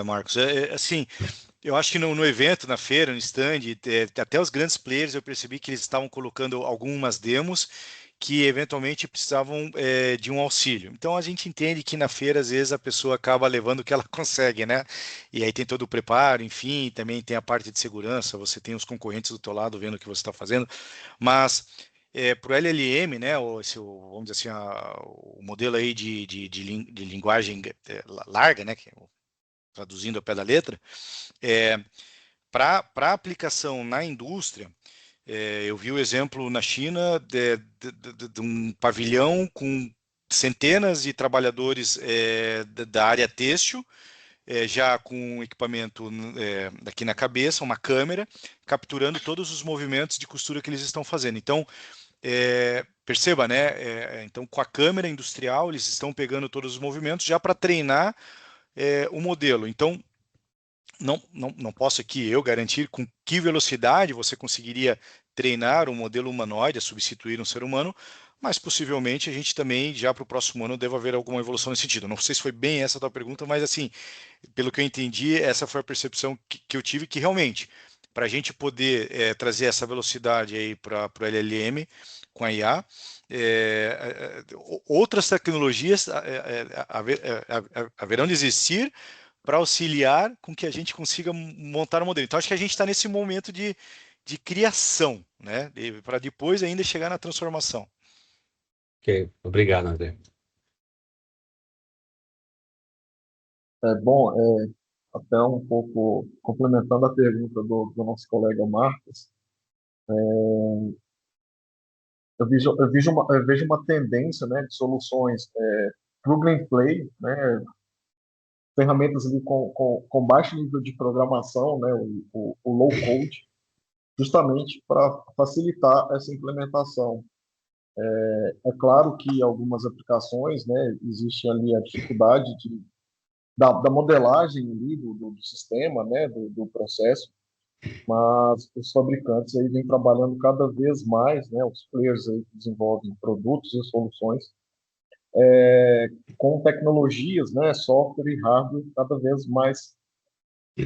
Marcos, assim, eu acho que no evento, na feira, no stand, até os grandes players eu percebi que eles estavam colocando algumas demos que eventualmente precisavam de um auxílio. Então a gente entende que na feira às vezes a pessoa acaba levando o que ela consegue, né? E aí tem todo o preparo, enfim, também tem a parte de segurança, você tem os concorrentes do teu lado vendo o que você está fazendo, mas para o LLM, né, vamos dizer assim, o modelo aí de linguagem larga, né, traduzindo ao pé da letra, para aplicação na indústria, eu vi o exemplo na China de um pavilhão com centenas de trabalhadores da área têxtil, já com equipamento aqui na cabeça, uma câmera, capturando todos os movimentos de costura que eles estão fazendo. Então, perceba, né? Então, com a câmera industrial, eles estão pegando todos os movimentos já para treinar o modelo. Então, não posso aqui eu garantir com que velocidade você conseguiria treinar um modelo humanoide a substituir um ser humano, mas possivelmente a gente também, já para o próximo ano, deve haver alguma evolução nesse sentido. Não sei se foi bem essa a tua pergunta, mas assim, pelo que eu entendi, essa foi a percepção que eu tive, que realmente, para a gente poder trazer essa velocidade aí para o LLM com a IA, outras tecnologias haverão de existir para auxiliar com que a gente consiga montar um modelo. Então, acho que a gente está nesse momento de criação, né? Para depois ainda chegar na transformação. Ok, obrigado, André. Bom, até um pouco complementando a pergunta do nosso colega Marcos, eu vejo uma tendência, né, de soluções plug and play, né, ferramentas ali com baixo nível de programação, né, o low code, justamente para facilitar essa implementação. É claro que algumas aplicações, né, existe ali a dificuldade da modelagem ali do sistema, né, do processo, mas os fabricantes aí vêm trabalhando cada vez mais, né, os players aí que desenvolvem produtos e soluções com tecnologias, né, software e hardware cada vez mais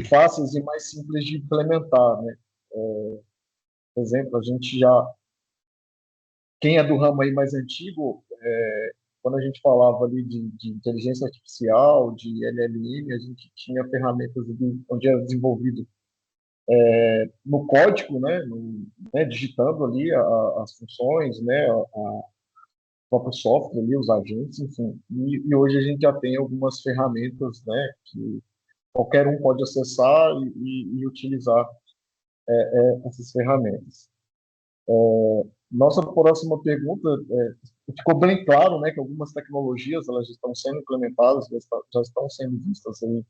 fáceis e mais simples de implementar, né. Por exemplo, a gente já, quem é do ramo aí mais antigo, quando a gente falava ali de inteligência artificial, de LLM, a gente tinha ferramentas onde era desenvolvido no código, né, digitando ali as funções, né, o próprio software ali, os agentes, enfim. E hoje a gente já tem algumas ferramentas, né, que qualquer um pode acessar e utilizar essas ferramentas. Nossa próxima pergunta ficou bem claro, né, que algumas tecnologias elas já estão sendo implementadas, já estão sendo vistas aí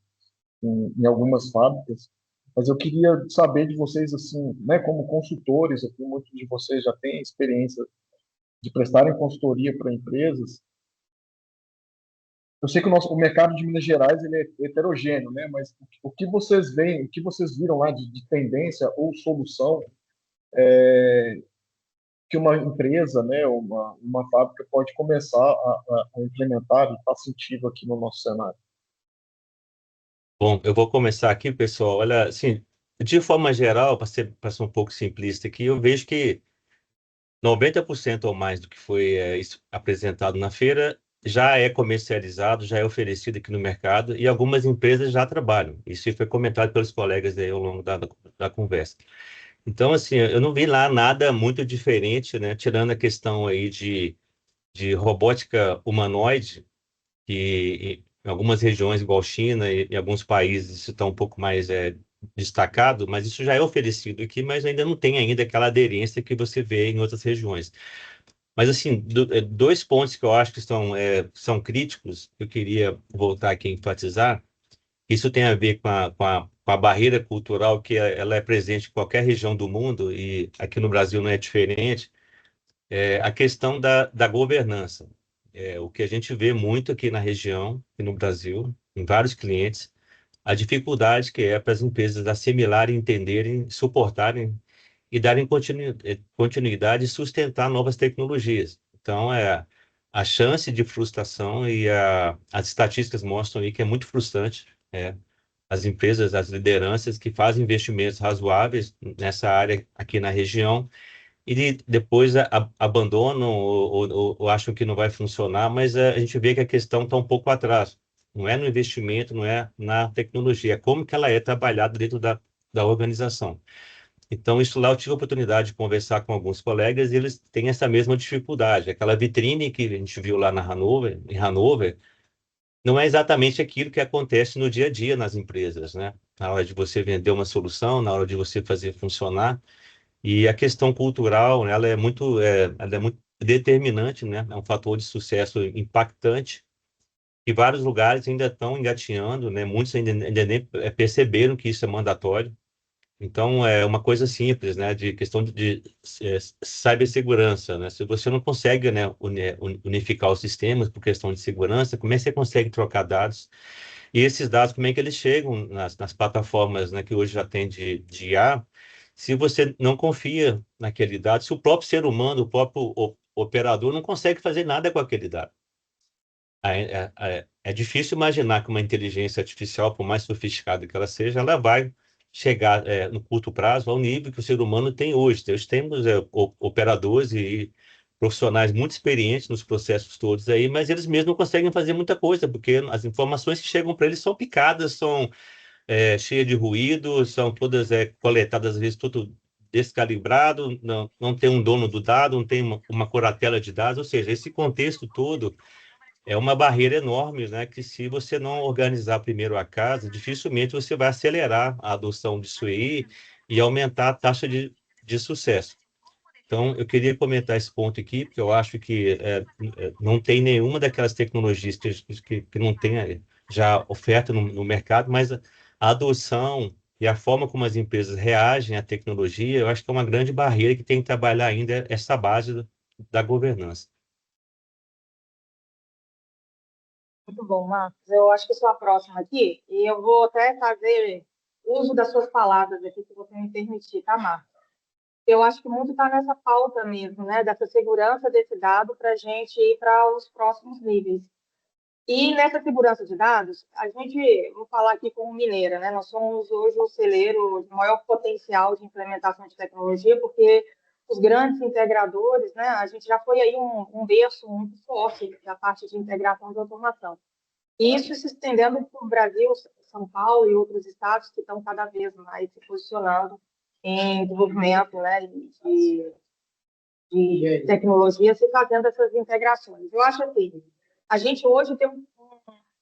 em algumas fábricas, mas eu queria saber de vocês, assim, né, como consultores, aqui muitos de vocês já têm experiência de prestarem consultoria para empresas. Eu sei que o mercado de Minas Gerais ele é heterogêneo, né, mas o que vocês veem, o que vocês viram lá de tendência ou solução que uma empresa, né, uma fábrica pode começar a implementar e faz sentido aqui no nosso cenário? Bom, eu vou começar aqui, pessoal. Olha, assim, de forma geral, para ser um pouco simplista aqui, eu vejo que 90% ou mais do que foi apresentado na feira já é comercializado, já é oferecido aqui no mercado e algumas empresas já trabalham. Isso foi comentado pelos colegas aí ao longo da conversa. Então, assim, eu não vi lá nada muito diferente, né? Tirando a questão aí de robótica humanoide, que em algumas regiões, igual China e em alguns países, isso está um pouco mais destacado, mas isso já é oferecido aqui, mas ainda não tem ainda aquela aderência que você vê em outras regiões. Mas, assim, dois pontos que eu acho que são críticos, que eu queria voltar aqui a enfatizar. Isso tem a ver com a barreira cultural que ela é presente em qualquer região do mundo, e aqui no Brasil não é diferente, a questão da governança. O que a gente vê muito aqui na região, e no Brasil, em vários clientes, a dificuldade que é para as empresas assimilarem, entenderem, suportarem e darem continuidade e sustentar novas tecnologias. Então, a chance de frustração e as estatísticas mostram aí que é muito frustrante. As empresas, as lideranças que fazem investimentos razoáveis nessa área aqui na região e depois abandonam ou acham que não vai funcionar, mas a gente vê que a questão está um pouco atrás. Não é no investimento, não é na tecnologia, é como que ela é trabalhada dentro da organização. Então, isso lá eu tive a oportunidade de conversar com alguns colegas e eles têm essa mesma dificuldade. Aquela vitrine que a gente viu lá em Hanover, não é exatamente aquilo que acontece no dia a dia nas empresas, né? Na hora de você vender uma solução, na hora de você fazer funcionar. E a questão cultural, né, ela é muito determinante, né? É um fator de sucesso impactante. E vários lugares ainda estão engatinhando, né? Muitos ainda nem perceberam que isso é mandatório. Então, é uma coisa simples, né? De questão de cibersegurança, né? Se você não consegue, né, unificar os sistemas por questão de segurança, como é que você consegue trocar dados? E esses dados, como é que eles chegam nas plataformas, né, que hoje já tem de IA? Se você não confia naquele dado, se o próprio ser humano, o próprio operador não consegue fazer nada com aquele dado. É difícil imaginar que uma inteligência artificial, por mais sofisticada que ela seja, ela vai chegar no curto prazo ao nível que o ser humano tem hoje. Nós temos operadores e profissionais muito experientes nos processos todos aí, mas eles mesmos não conseguem fazer muita coisa, porque as informações que chegam para eles são picadas, são cheias de ruído, são todas coletadas, às vezes, tudo descalibrado, não tem um dono do dado, não tem uma curatela de dados, ou seja, esse contexto todo é uma barreira enorme, né? Que se você não organizar primeiro a casa, dificilmente você vai acelerar a adoção disso aí e aumentar a taxa de sucesso. Então, eu queria comentar esse ponto aqui, porque eu acho que não tem nenhuma daquelas tecnologias que não tenha já oferta no mercado, mas a adoção e a forma como as empresas reagem à tecnologia, eu acho que é uma grande barreira que tem que trabalhar ainda essa base da governança. Muito bom, Marcos. Eu acho que sou a próxima aqui, e eu vou até fazer uso das suas palavras aqui, se você me permitir, tá, Marcos? Eu acho que muito está nessa pauta mesmo, né, dessa segurança desse dado para a gente ir para os próximos níveis. E nessa segurança de dados, a gente, vou falar aqui como mineira, né, nós somos hoje o celeiro de maior potencial de implementação de tecnologia, porque os grandes integradores, né, a gente já foi aí um berço muito forte da parte de integração de automação. E isso se estendendo para o Brasil, São Paulo e outros estados que estão cada vez mais se posicionando em desenvolvimento, né, de tecnologia, se fazendo essas integrações. Eu acho assim, a gente hoje tem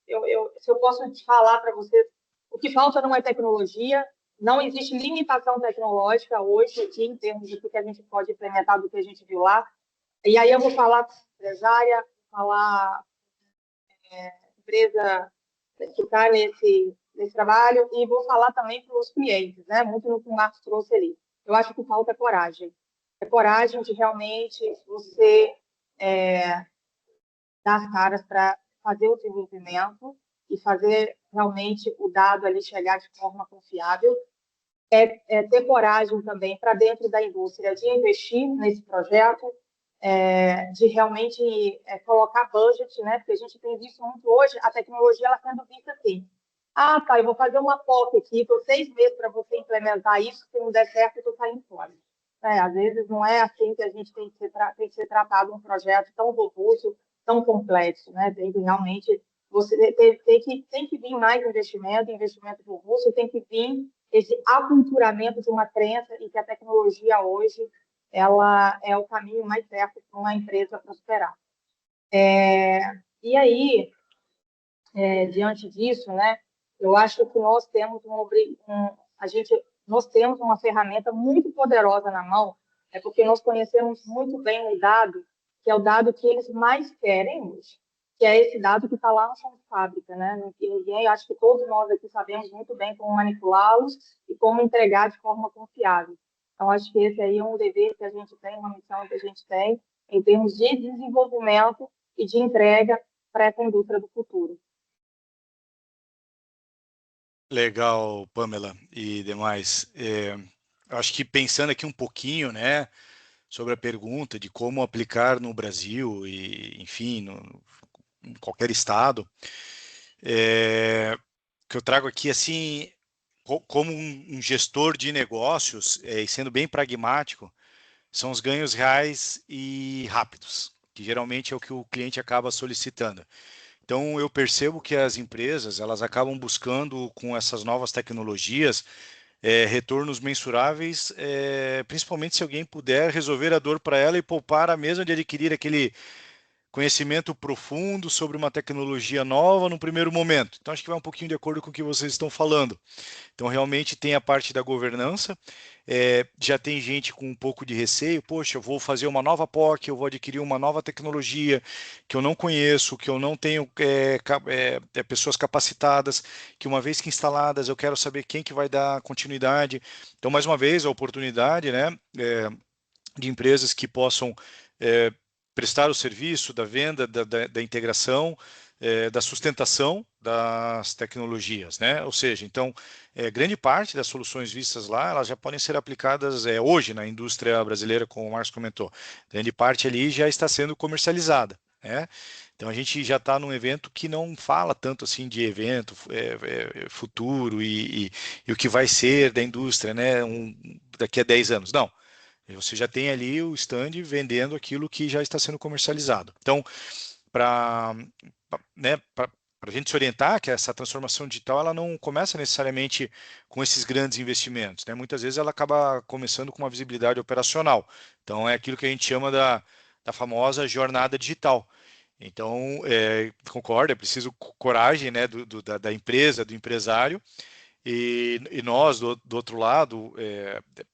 se eu posso te falar para vocês, o que falta não é tecnologia, não existe limitação tecnológica hoje aqui em termos de que a gente pode implementar do que a gente viu lá. E aí eu vou falar para a empresária, falar empresa que está nesse trabalho e vou falar também para os clientes, né? Muito no que o Marcos trouxe ali. Eu acho que falta coragem. É coragem de realmente você dar as caras para fazer o desenvolvimento e fazer realmente o dado ali chegar de forma confiável. Ter coragem também para dentro da indústria de investir nesse projeto, de realmente colocar budget, né? Porque a gente tem visto muito hoje a tecnologia ela sendo vista assim. Ah, tá, eu vou fazer uma POC aqui, estou 6 meses para você implementar isso, se não der certo, eu estou saindo fora. Às vezes não é assim que a gente tem que ser tratado um projeto tão robusto, tão complexo, né? Tem que realmente você tem que vir mais investimento robusto, e tem que vir esse aculturamento de uma crença e que a tecnologia hoje ela é o caminho mais certo para uma empresa prosperar. E aí, diante disso, né, eu acho que nós temos nós temos uma ferramenta muito poderosa na mão, porque nós conhecemos muito bem o dado, que é o dado que eles mais querem hoje, que é esse dado que está lá no chão de fábrica, né? Ninguém, acho que todos nós aqui sabemos muito bem como manipulá-los e como entregar de forma confiável. Então, acho que esse aí é um dever que a gente tem, uma missão que a gente tem, em termos de desenvolvimento e de entrega para essa indústria do futuro. Legal, Pamela e demais. Eu acho que pensando aqui um pouquinho, né, sobre a pergunta de como aplicar no Brasil e, enfim, em qualquer estado, que eu trago aqui assim, como um gestor de negócios, e sendo bem pragmático, são os ganhos reais e rápidos, que geralmente é o que o cliente acaba solicitando. Então, eu percebo que as empresas elas acabam buscando, com essas novas tecnologias, retornos mensuráveis, principalmente se alguém puder resolver a dor para ela e poupar a mesma de adquirir aquele conhecimento profundo sobre uma tecnologia nova no primeiro momento. Então, acho que vai um pouquinho de acordo com o que vocês estão falando. Então, realmente tem a parte da governança, já tem gente com um pouco de receio, poxa, eu vou fazer uma nova POC, eu vou adquirir uma nova tecnologia que eu não conheço, que eu não tenho pessoas capacitadas, que uma vez que instaladas eu quero saber quem que vai dar continuidade. Então, mais uma vez, a oportunidade, né, de empresas que possam prestar o serviço da venda, da integração, da sustentação das tecnologias, né? Ou seja, então, grande parte das soluções vistas lá, elas já podem ser aplicadas hoje na indústria brasileira, como o Marcos comentou. Grande parte ali já está sendo comercializada, né? Então, a gente já está num evento que não fala tanto assim de evento futuro e o que vai ser da indústria, né? Daqui a 10 anos. Não. Você já tem ali o stand vendendo aquilo que já está sendo comercializado. Então, para a gente se orientar que essa transformação digital ela não começa necessariamente com esses grandes investimentos, né? Muitas vezes ela acaba começando com uma visibilidade operacional. Então, é aquilo que a gente chama da famosa jornada digital. Então, concordo, é preciso coragem, né, da empresa, do empresário, e nós, do outro lado,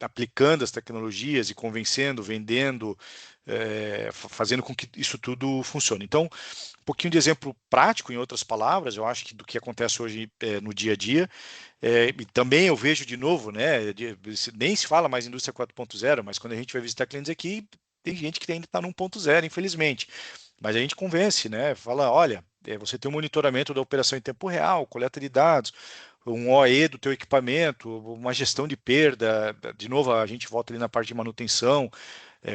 aplicando as tecnologias e convencendo, vendendo, fazendo com que isso tudo funcione. Então, um pouquinho de exemplo prático, em outras palavras, eu acho que do que acontece hoje no dia a dia, e também eu vejo de novo, né, nem se fala mais indústria 4.0, mas quando a gente vai visitar clientes aqui, tem gente que ainda está no 1.0, infelizmente. Mas a gente convence, né? Fala, olha, você tem um monitoramento da operação em tempo real, coleta de dados, um OE do teu equipamento, uma gestão de perda. De novo, a gente volta ali na parte de manutenção.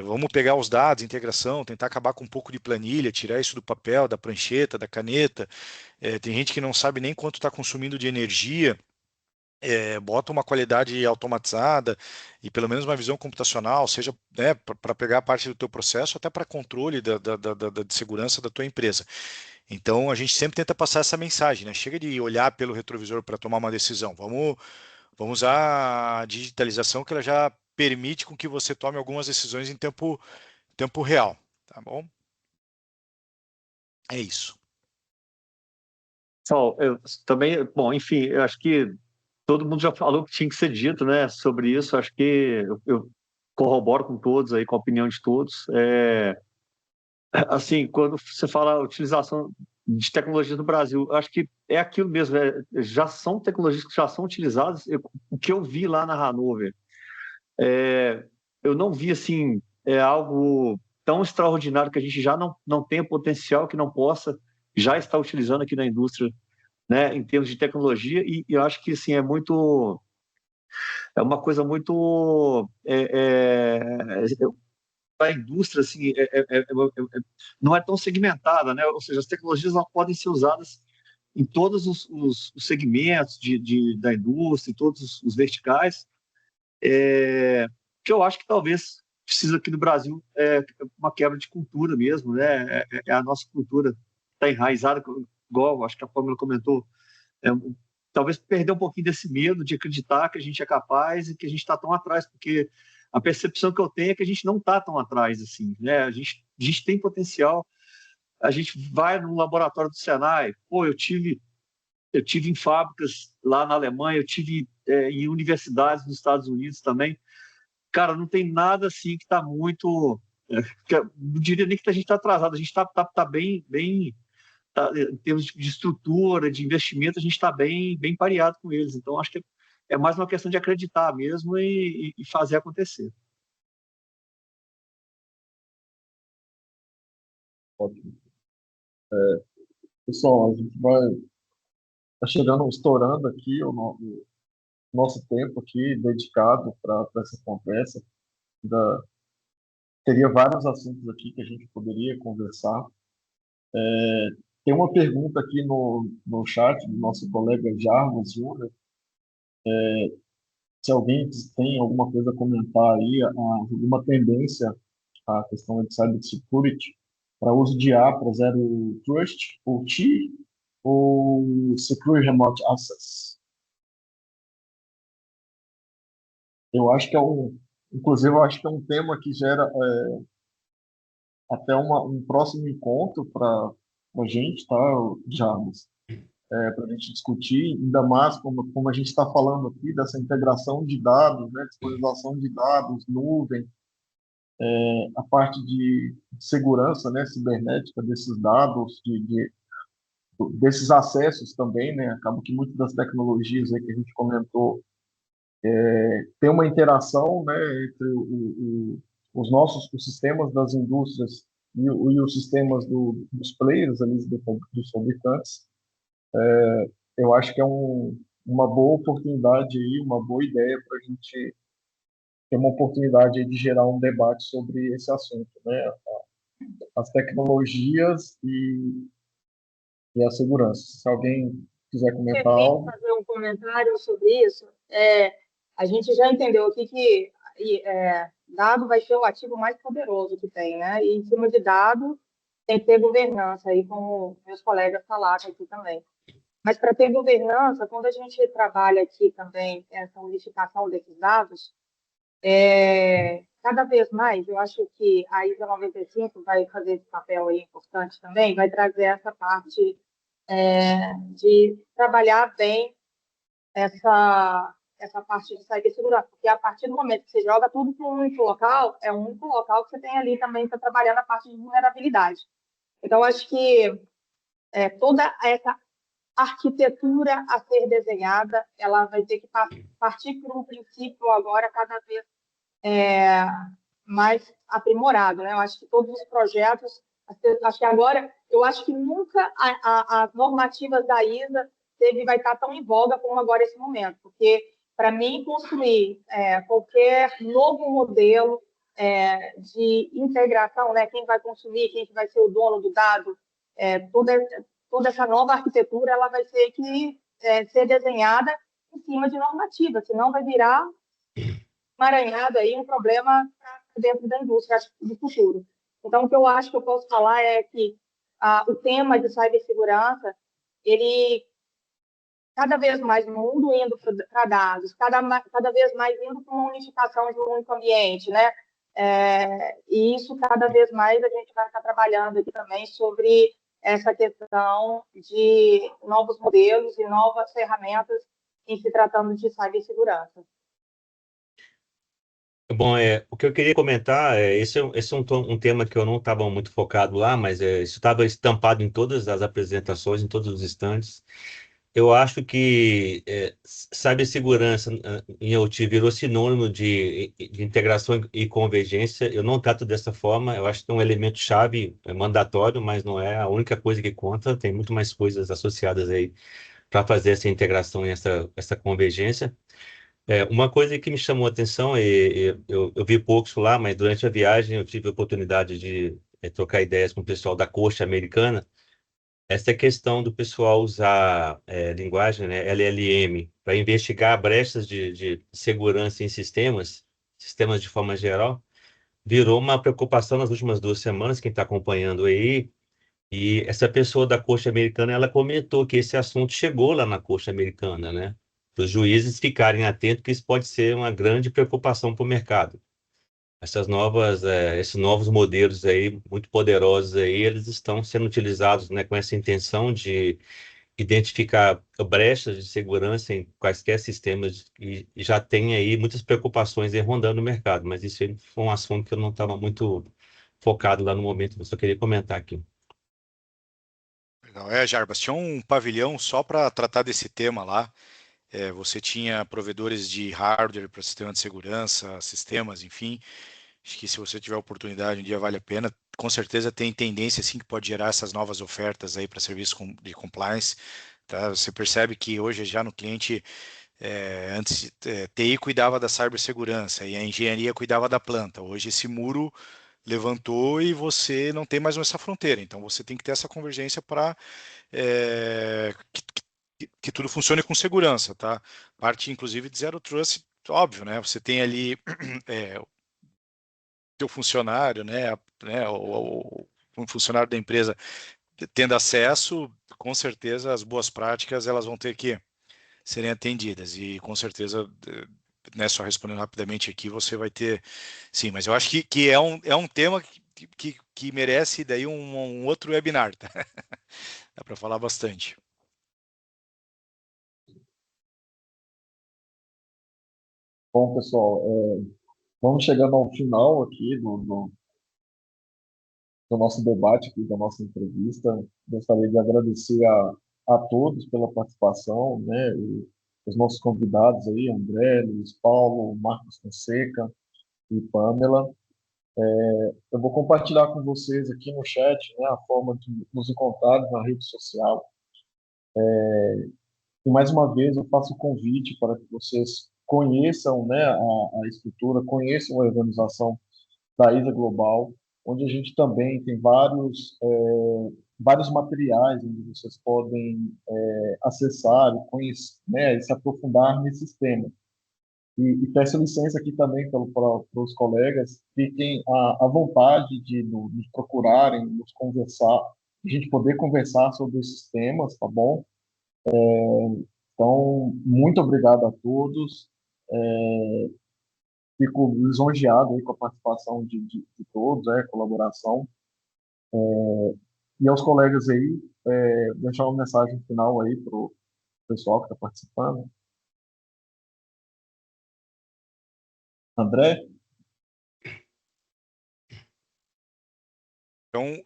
Vamos pegar os dados, integração, tentar acabar com um pouco de planilha, tirar isso do papel, da prancheta, da caneta. Tem gente que não sabe nem quanto está consumindo de energia. Bota uma qualidade automatizada e pelo menos uma visão computacional, seja, né, para pegar a parte do teu processo, até para controle de segurança da tua empresa. Então, a gente sempre tenta passar essa mensagem, né? Chega de olhar pelo retrovisor para tomar uma decisão. Vamos usar a digitalização que ela já permite com que você tome algumas decisões em tempo real, tá bom? É isso. Pessoal, eu também, bom, enfim, eu acho que todo mundo já falou que tinha que ser dito, né, sobre isso. Acho que eu corroboro com todos aí, com a opinião de todos. Assim, quando você fala a utilização de tecnologias no Brasil, eu acho que é aquilo mesmo, já são tecnologias que já são utilizadas. O que eu vi lá na Hanover, eu não vi assim algo tão extraordinário que a gente já não tem potencial que não possa já estar utilizando aqui na indústria, né, em termos de tecnologia. E eu acho que assim é uma coisa muito a indústria assim não é tão segmentada, né? Ou seja, as tecnologias não podem ser usadas em todos os segmentos da indústria, em todos os verticais, que eu acho que talvez precisa aqui no Brasil uma quebra de cultura mesmo, né? A nossa cultura está enraizada, igual acho que a Pamela comentou, é, talvez perder um pouquinho desse medo de acreditar que a gente é capaz e que a gente está tão atrás, porque a percepção que eu tenho é que a gente não está tão atrás assim, né? A gente tem potencial, a gente vai no laboratório do Senai, pô, eu tive em fábricas lá na Alemanha, eu tive em universidades nos Estados Unidos também. Cara, não tem nada assim que está muito. Não diria nem que a gente está atrasado, a gente está bem em termos de estrutura, de investimento, a gente está bem pareado com eles. Então, acho que é mais uma questão de acreditar mesmo e fazer acontecer. Ótimo. Pessoal, a gente tá chegando, estourando aqui o nosso tempo aqui dedicado para essa conversa. Ainda teria vários assuntos aqui que a gente poderia conversar. Tem uma pergunta aqui no chat do nosso colega Jarvis Júnior. Se alguém tem alguma coisa a comentar aí, alguma tendência à questão de cybersecurity para uso de IA para Zero Trust, ou T, ou Secure Remote Access. Eu acho que inclusive, eu acho que é um tema que gera até um próximo encontro para a gente, tá, Jarvis? Para a gente discutir, ainda mais como a gente está falando aqui, dessa integração de dados, né, disponibilização de dados, nuvem, a parte de segurança, né, cibernética desses dados, desses acessos também, né, acaba que muitas das tecnologias aí que a gente comentou tem uma interação, né, entre os sistemas das indústrias e os sistemas dos players ali, dos fabricantes. Eu acho que é uma boa oportunidade aí, uma boa ideia para a gente ter uma oportunidade aí de gerar um debate sobre esse assunto, né? As tecnologias e a segurança. Se alguém quiser comentar algo. Fazer um comentário sobre isso. A gente já entendeu aqui que dado vai ser o ativo mais poderoso que tem, né? E em cima de dado tem que ter governança, aí como meus colegas falaram aqui também. Mas para ter governança, quando a gente trabalha aqui também essa unificação desses dados, cada vez mais, eu acho que a ISO 95 vai fazer esse papel aí importante também, vai trazer essa parte de trabalhar bem essa parte de cibersegurança, porque a partir do momento que você joga tudo para um único local, é um único local que você tem ali também para trabalhar na parte de vulnerabilidade. Então, acho que toda essa arquitetura a ser desenhada, ela vai ter que partir por um princípio agora cada vez mais aprimorado, né? Eu acho que todos os projetos, acho que agora, eu acho que nunca as normativas da ISA vai estar tão em voga como agora esse momento, porque para mim construir qualquer novo modelo de integração, né? Quem vai consumir, quem vai ser o dono do dado, toda essa nova arquitetura, ela vai ter que ser desenhada em cima de normativa, senão vai virar emaranhado aí um problema dentro da indústria do futuro. Então, o que eu acho que eu posso falar é que o tema de cibersegurança, ele cada vez mais no mundo indo para dados, cada vez mais indo para uma unificação de um único ambiente, né? E isso cada vez mais a gente vai estar trabalhando aqui também sobre essa questão de novos modelos e novas ferramentas em se tratando de cibersegurança. Bom, o que eu queria comentar, esse é um tema que eu não estava muito focado lá, mas isso estava estampado em todas as apresentações, em todos os stands. Eu acho que cibersegurança em IoT virou sinônimo de integração e convergência. Eu não trato dessa forma, eu acho que é um elemento chave, mandatório, mas não é a única coisa que conta, tem muito mais coisas associadas aí para fazer essa integração e essa convergência. Uma coisa que me chamou a atenção, eu vi poucos lá, mas durante a viagem eu tive a oportunidade de trocar ideias com o pessoal da Coxa Americana, essa questão do pessoal usar linguagem, né, LLM, para investigar brechas de segurança em sistemas de forma geral, virou uma preocupação nas últimas 2 semanas, quem está acompanhando aí, e essa pessoa da Coxa Americana, ela comentou que esse assunto chegou lá na Coxa Americana, né? Para os juízes ficarem atentos, que isso pode ser uma grande preocupação para o mercado. Esses novos modelos aí, muito poderosos aí, eles estão sendo utilizados, né, com essa intenção de identificar brechas de segurança em quaisquer sistemas e já tem aí muitas preocupações aí rondando o mercado, mas isso aí foi um assunto que eu não estava muito focado lá no momento, mas só queria comentar aqui. Legal. Jarbas, tinha um pavilhão só para tratar desse tema lá. Você tinha provedores de hardware para sistema de segurança, sistemas, enfim. Acho que se você tiver oportunidade, um dia vale a pena. Com certeza tem tendência, sim, que pode gerar essas novas ofertas aí para serviços de compliance. Tá? Você percebe que hoje já no cliente, antes TI cuidava da cibersegurança e a engenharia cuidava da planta. Hoje esse muro levantou e você não tem mais essa fronteira. Então você tem que ter essa convergência para que tudo funcione com segurança, tá? Parte inclusive de Zero Trust, óbvio, né? Você tem ali o seu funcionário, né, um funcionário da empresa tendo acesso, com certeza as boas práticas elas vão ter que serem atendidas e com certeza, né, só respondendo rapidamente aqui, você vai ter, sim, mas eu acho que é um tema que merece daí um outro webinar, tá? Dá para falar bastante. Bom, pessoal, vamos chegando ao final aqui do nosso debate, aqui, da nossa entrevista. Gostaria de agradecer a todos pela participação, né? E os nossos convidados aí, André, Luiz Paulo, Marcos Fonseca e Pamela. Eu vou compartilhar com vocês aqui no chat, né, a forma de nos encontrarmos na rede social. E mais uma vez eu faço o convite para que vocês conheçam, né, a estrutura, conheçam a organização da ISA Global, onde a gente também tem vários materiais onde vocês podem acessar e conhecer, né, e se aprofundar nesses temas. E peço licença aqui também para os colegas, fiquem à vontade de nos procurarem, nos conversar, a gente poder conversar sobre esses temas, tá bom? Então, muito obrigado a todos. Fico lisonjeado aí com a participação de todos, colaboração. E aos colegas aí, deixar uma mensagem final aí para o pessoal que está participando. André? Então,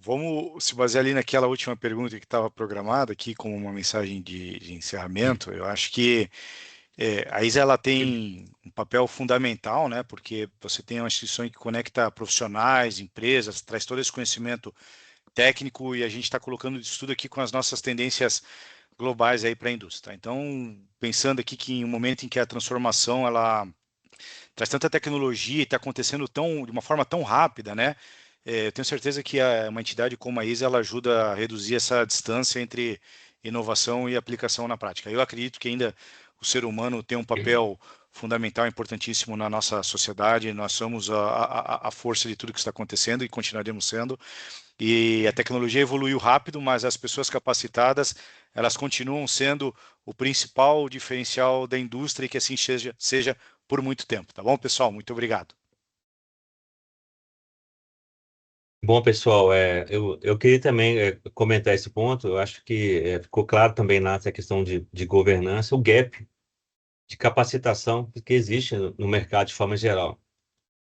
vamos se basear ali naquela última pergunta que estava programada aqui como uma mensagem de encerramento. Eu acho que a ISA ela tem um papel fundamental, né? Porque você tem uma instituição que conecta profissionais, empresas, traz todo esse conhecimento técnico e a gente está colocando isso tudo aqui com as nossas tendências globais aí para a indústria. Então, pensando aqui que em um momento em que a transformação ela traz tanta tecnologia e está acontecendo de uma forma tão rápida, né? Eu tenho certeza que uma entidade como a ISA ela ajuda a reduzir essa distância entre inovação e aplicação na prática. Eu acredito que ainda o ser humano tem um papel fundamental, importantíssimo na nossa sociedade. Nós somos a força de tudo que está acontecendo e continuaremos sendo. E a tecnologia evoluiu rápido, mas as pessoas capacitadas, elas continuam sendo o principal diferencial da indústria e que assim seja por muito tempo. Tá bom, pessoal? Muito obrigado. Bom, pessoal, eu queria também comentar esse ponto. Eu acho que ficou claro também nessa questão de governança, o gap de capacitação que existe no mercado de forma geral.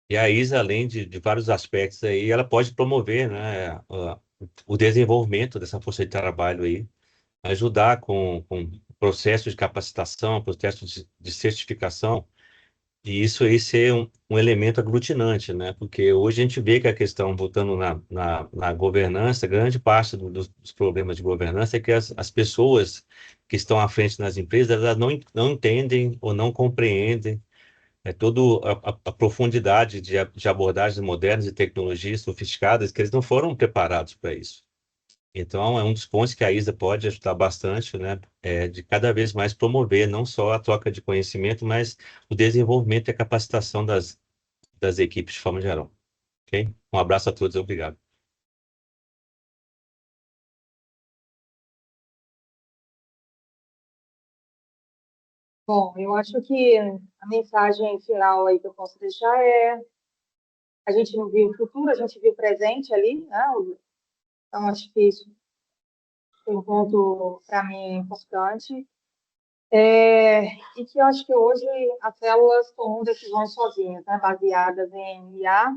E a ISA, além de vários aspectos aí, ela pode promover, né, o desenvolvimento dessa força de trabalho aí, ajudar com processos de capacitação, processos de certificação, e isso aí ser um elemento aglutinante, né? Porque hoje a gente vê que a questão, voltando na governança, grande parte dos problemas de governança é que as pessoas que estão à frente nas empresas, elas não entendem ou não compreendem toda a profundidade de abordagens modernas e tecnologias sofisticadas que eles não foram preparados para isso. Então, é um dos pontos que a ISA pode ajudar bastante, né, de cada vez mais promover não só a troca de conhecimento, mas o desenvolvimento e a capacitação das equipes de forma geral. Ok? Um abraço a todos, obrigado. Bom, eu acho que a mensagem final aí que eu posso deixar é: a gente não viu o futuro, a gente viu o presente ali, né? Então, acho que isso foi um ponto, para mim, importante. E que eu acho que hoje as células tomam decisões sozinhas, né? Baseadas em IA.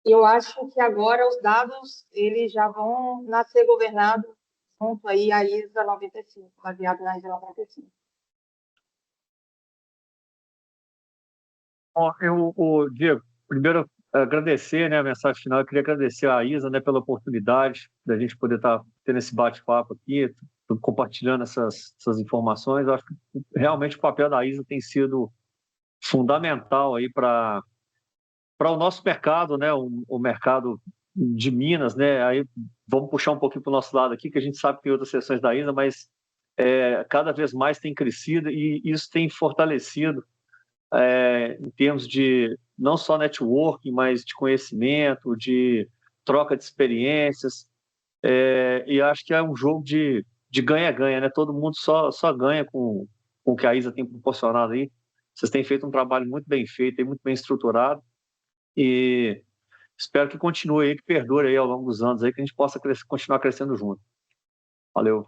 E eu acho que agora os dados eles já vão nascer governados junto aí à ISA 95, baseado na ISA 95. Bom, Diego, primeiro agradecer, né, a mensagem final. Eu queria agradecer à Isa, né, pela oportunidade da gente poder estar tendo esse bate-papo aqui, compartilhando essas informações. Eu acho que realmente o papel da Isa tem sido fundamental aí para o nosso mercado, né, o mercado de Minas, né. Aí vamos puxar um pouquinho para o nosso lado aqui, que a gente sabe que tem outras seções da Isa, mas cada vez mais tem crescido e isso tem fortalecido em termos de não só networking, mas de conhecimento, de troca de experiências. E acho que é um jogo de ganha-ganha, né? Todo mundo só ganha com o que a ISA tem proporcionado aí. Vocês têm feito um trabalho muito bem feito, muito bem estruturado, e espero que continue aí, que perdure aí ao longo dos anos aí, que a gente possa continuar crescendo junto. Valeu.